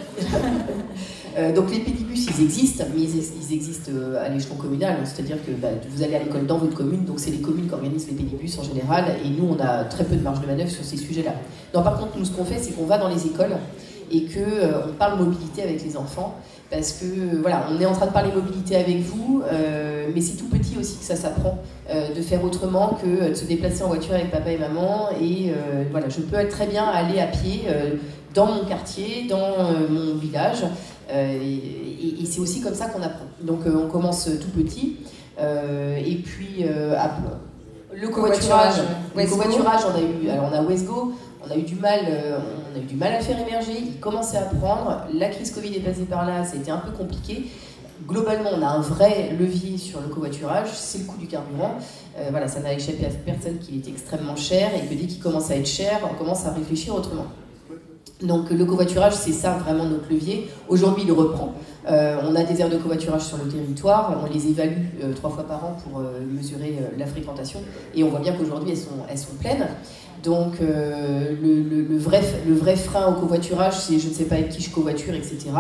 Donc les pédibus, ils existent, mais ils existent à l'échelon communal. C'est-à-dire que vous allez à l'école dans votre commune, donc c'est les communes qui organisent les pédibus en général, et nous, on a très peu de marge de manœuvre sur ces sujets-là. Non, par contre, nous, ce qu'on fait, c'est qu'on va dans les écoles et qu'on parle mobilité avec les enfants. Parce que voilà, on est en train de parler mobilité avec vous, mais c'est tout petit aussi que ça s'apprend de faire autrement que de se déplacer en voiture avec papa et maman. Et voilà, je peux très bien aller à pied dans mon quartier, dans mon village, et c'est aussi comme ça qu'on apprend. Donc on commence tout petit, et puis le covoiturage. Le covoiturage, on a Wesgo. On a eu du mal à le faire émerger, il commençait à prendre, la crise Covid est passée par là, ça a été un peu compliqué. Globalement, on a un vrai levier sur le covoiturage, c'est le coût du carburant. Voilà, ça n'a échappé à personne qu'il est extrêmement cher et que dès qu'il commence à être cher, on commence à réfléchir autrement. Donc le covoiturage, c'est ça vraiment notre levier. Aujourd'hui, il reprend. On a des aires de covoiturage sur le territoire, on les évalue 3 fois par an pour mesurer la fréquentation et on voit bien qu'aujourd'hui, elles sont pleines. Donc le vrai frein au covoiturage, c'est je ne sais pas avec qui je covoiture, etc.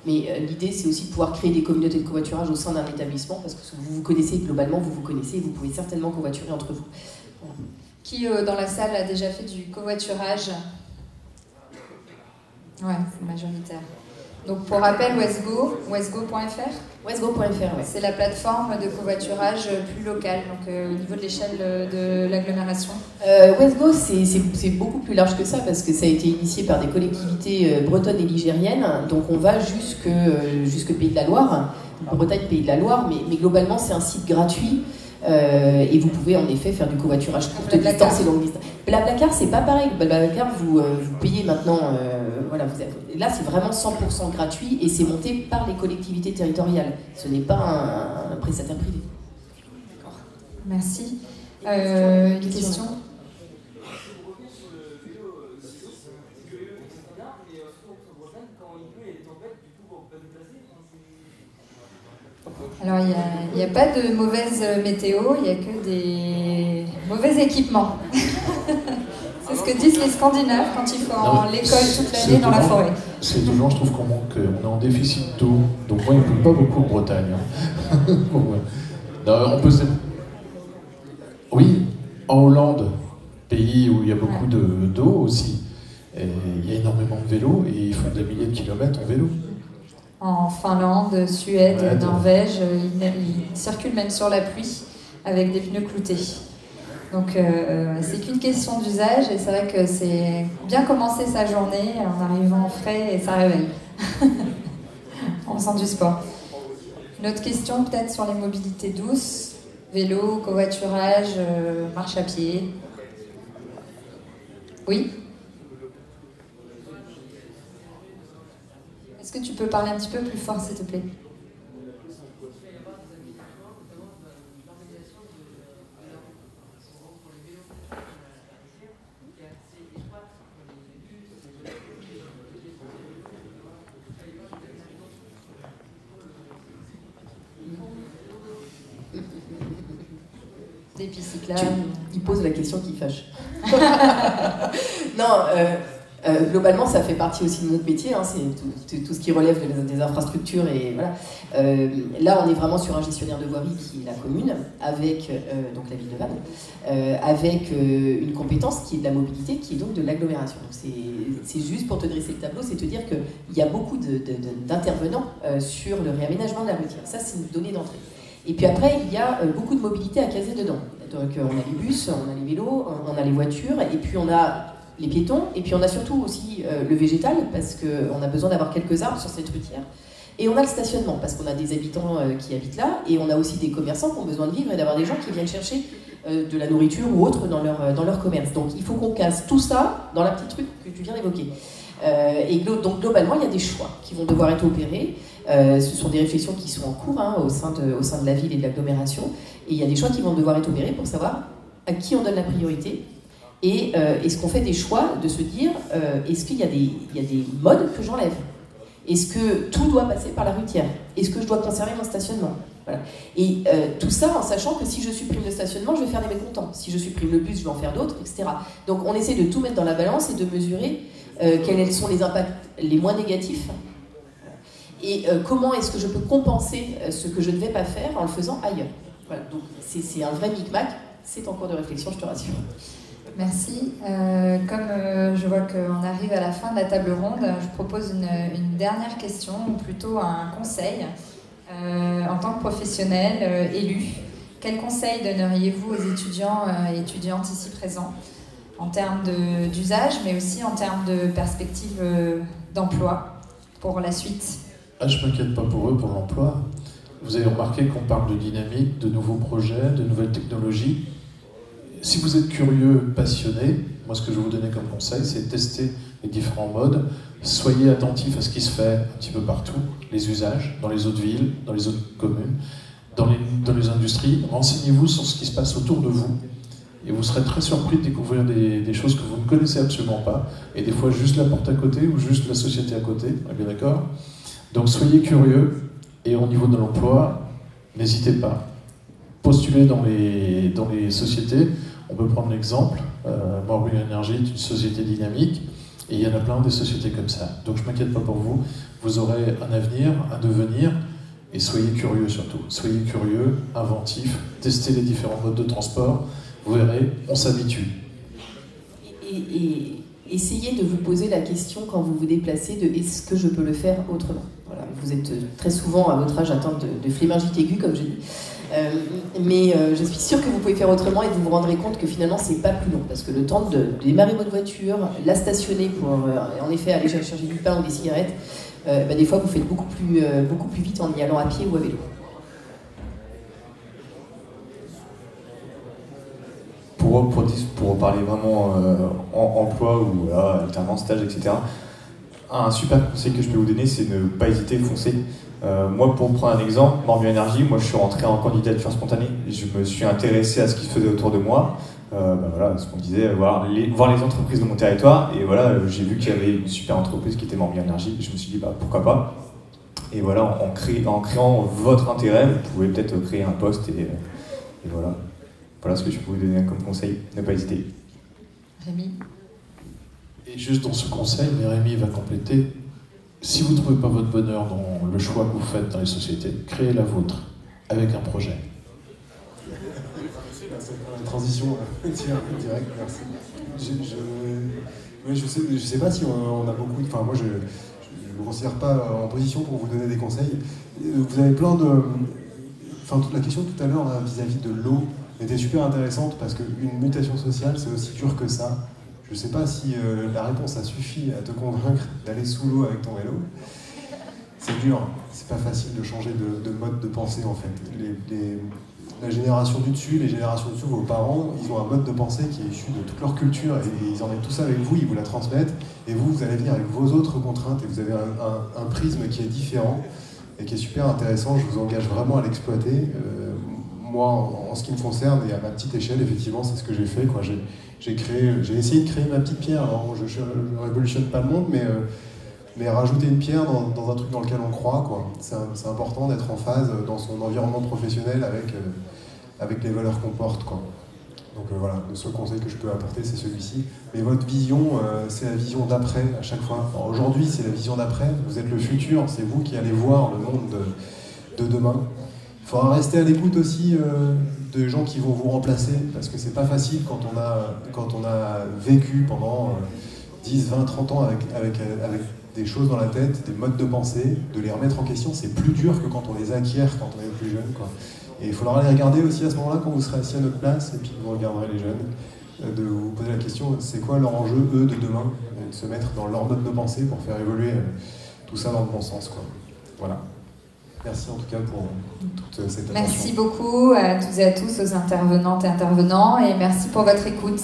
Mais l'idée, c'est aussi de pouvoir créer des communautés de covoiturage au sein d'un établissement, parce que vous vous connaissez, globalement, vous vous connaissez, et vous pouvez certainement covoiturer entre vous. Voilà. Qui, dans la salle, a déjà fait du covoiturage ? Ouais, c'est majoritaire. Donc pour rappel, wesgo.fr. Wesgo.fr, ouais. C'est la plateforme de covoiturage plus locale, donc au niveau de l'échelle de l'agglomération. Wesgo, c'est beaucoup plus large que ça, parce que ça a été initié par des collectivités bretonnes et ligériennes. Donc on va jusque Pays de la Loire, Bretagne, Pays de la Loire, mais globalement c'est un site gratuit. Et vous pouvez en effet faire du covoiturage courte distance et longue distance. BlaBlaCar, c'est pas pareil. BlaBlaCar, vous payez maintenant. Voilà, là, c'est vraiment 100% gratuit et c'est monté par les collectivités territoriales. Ce n'est pas un prestataire privé. D'accord. Merci. Une question. Alors, il n'y a pas de mauvaise météo, il n'y a que des mauvais équipements. C'est ce que disent les Scandinaves quand ils font l'école toute l'année dans la forêt. C'est toujours, je trouve qu'on est en déficit d'eau. Donc moi, il ne pleut pas beaucoup en Bretagne. Hein. Bon, ouais. Non, on peut oui, en Hollande, pays où il y a beaucoup d'eau aussi, et il y a énormément de vélos et ils font des milliers de kilomètres en vélo. En Finlande, Suède, Norvège, ils circulent même sur la pluie avec des pneus cloutés. Donc c'est qu'une question d'usage et c'est vrai que c'est bien commencer sa journée en arrivant frais et ça réveille. On sent du sport. Une autre question peut-être sur les mobilités douces, vélo, covoiturage, marche à pied. Oui ? Est-ce que tu peux parler un petit peu plus fort, s'il te plaît ? Des pistes cyclables. Il pose la question qui fâche. Non, globalement, ça fait partie aussi de notre métier, hein, c'est tout ce qui relève des infrastructures. Et voilà. Là, on est vraiment sur un gestionnaire de voirie qui est la commune, avec donc la ville de Vannes, avec une compétence qui est de la mobilité, qui est donc de l'agglomération. C'est juste pour te dresser le tableau, c'est te dire qu'il y a beaucoup d'intervenants sur le réaménagement de la routière. Ça, c'est une donnée d'entrée. Et puis après, il y a beaucoup de mobilité à caser dedans. Donc on a les bus, on a les vélos, on a les voitures, et puis on a les piétons, et puis on a surtout aussi le végétal, parce qu'on a besoin d'avoir quelques arbres sur cette routière. Et on a le stationnement, parce qu'on a des habitants qui habitent là, et on a aussi des commerçants qui ont besoin de vivre et d'avoir des gens qui viennent chercher de la nourriture ou autre dans leur commerce. Donc il faut qu'on case tout ça dans la petite truc que tu viens d'évoquer. Donc globalement, il y a des choix qui vont devoir être opérés. Ce sont des réflexions qui sont en cours au sein de la ville et de l'agglomération. Et il y a des choix qui vont devoir être opérés pour savoir à qui on donne la priorité. Et est-ce qu'on fait des choix de se dire, est-ce qu'il y a des modes que j'enlève ? Est-ce que tout doit passer par la routière ? Est-ce que je dois conserver mon stationnement ? Voilà. Et tout ça en sachant que si je supprime le stationnement, je vais faire des mécontents. Si je supprime le bus, je vais en faire d'autres, etc. Donc on essaie de tout mettre dans la balance et de mesurer quels sont les impacts les moins négatifs et comment est-ce que je peux compenser ce que je ne vais pas faire en le faisant ailleurs. Voilà. Donc c'est un vrai micmac, c'est en cours de réflexion, je te rassure. Merci. Comme je vois qu'on arrive à la fin de la table ronde, je propose une dernière question, ou plutôt un conseil. En tant que professionnel élu, quel conseil donneriez-vous aux étudiants et étudiantes ici présents en termes d'usage, mais aussi en termes de perspective d'emploi pour la suite ? Je ne m'inquiète pas pour eux, pour l'emploi. Vous avez remarqué qu'on parle de dynamique, de nouveaux projets, de nouvelles technologies. Si vous êtes curieux, passionné, moi ce que je vais vous donner comme conseil, c'est de tester les différents modes. Soyez attentifs à ce qui se fait un petit peu partout, les usages, dans les autres villes, dans les autres communes, dans les industries. Renseignez-vous sur ce qui se passe autour de vous. Et vous serez très surpris de découvrir des choses que vous ne connaissez absolument pas. Et des fois, juste la porte à côté ou juste la société à côté. On est bien d'accord ? Donc soyez curieux. Et au niveau de l'emploi, n'hésitez pas. Postulez dans les sociétés. On peut prendre l'exemple. Morbihan Energy est une société dynamique. Et il y en a plein des sociétés comme ça. Donc je ne m'inquiète pas pour vous. Vous aurez un avenir, un devenir. Et soyez curieux surtout. Soyez curieux, inventifs. Testez les différents modes de transport. Vous verrez, on s'habitue. Et essayez de vous poser la question quand vous vous déplacez de est-ce que je peux le faire autrement. Voilà, vous êtes très souvent à votre âge atteinte de flémingite aiguë, comme je dis. Mais je suis sûre que vous pouvez faire autrement et vous vous rendrez compte que finalement c'est pas plus long parce que le temps de démarrer votre voiture, la stationner pour en effet aller chercher du pain ou des cigarettes, des fois vous faites beaucoup plus vite en y allant à pied ou à vélo. Pour parler vraiment emploi ou alternance, stage, etc. Un super conseil que je peux vous donner, c'est ne pas hésiter, foncer. Moi, pour prendre un exemple, Morbihan Énergie, moi je suis rentré en candidature spontanée. Je me suis intéressé à ce qui se faisait autour de moi. Voilà, ce qu'on disait, voir les entreprises de mon territoire. Et voilà, j'ai vu qu'il y avait une super entreprise qui était Morbihan Énergie. Et je me suis dit, pourquoi pas. Et voilà, en créant votre intérêt, vous pouvez peut-être créer un poste. Et voilà. Voilà ce que je peux vous donner comme conseil. Ne pas hésiter. Rémi ? Et juste dans ce conseil, mais Rémi va compléter, si vous ne trouvez pas votre bonheur dans le choix que vous faites dans les sociétés, créez la vôtre avec un projet. La transition direct, merci. Je sais pas si on a beaucoup... Enfin, moi, je ne me considère pas en position pour vous donner des conseils. Vous avez plein de... Enfin, toute la question tout à l'heure vis-à-vis de l'eau était super intéressante parce qu'une mutation sociale, c'est aussi dur que ça. Je ne sais pas si la réponse a suffi à te convaincre d'aller sous l'eau avec ton vélo. C'est dur, c'est pas facile de changer de mode de pensée en fait. La génération du dessus, les générations du dessous, vos parents, ils ont un mode de pensée qui est issu de toute leur culture et ils emmènent tout ça avec vous, ils vous la transmettent et vous allez venir avec vos autres contraintes et vous avez un prisme qui est différent et qui est super intéressant. Je vous engage vraiment à l'exploiter. Moi, en ce qui me concerne et à ma petite échelle, effectivement, c'est ce que j'ai fait, quoi. J'ai essayé de créer ma petite pierre. Alors, je ne révolutionne pas le monde, mais rajouter une pierre dans un truc dans lequel on croit, quoi. C'est important d'être en phase dans son environnement professionnel avec les valeurs qu'on porte, quoi. Donc voilà, le seul conseil que je peux apporter, c'est celui-ci. Mais votre vision, c'est la vision d'après à chaque fois. Aujourd'hui, c'est la vision d'après. Vous êtes le futur, c'est vous qui allez voir le monde de demain. Il faudra rester à l'écoute aussi de gens qui vont vous remplacer, parce que c'est pas facile quand on a vécu pendant 10, 20, 30 ans avec des choses dans la tête, des modes de pensée, de les remettre en question, c'est plus dur que quand on les acquiert quand on est plus jeune, quoi. Et il faudra les regarder aussi à ce moment-là quand vous serez assis à notre place, et puis vous regarderez les jeunes, de vous poser la question, c'est quoi leur enjeu, eux, de demain, et de se mettre dans leur mode de pensée pour faire évoluer tout ça dans le bon sens, quoi. Voilà. Merci en tout cas pour toute cette attention. Merci beaucoup à toutes et à tous, aux intervenantes et intervenants, et merci pour votre écoute.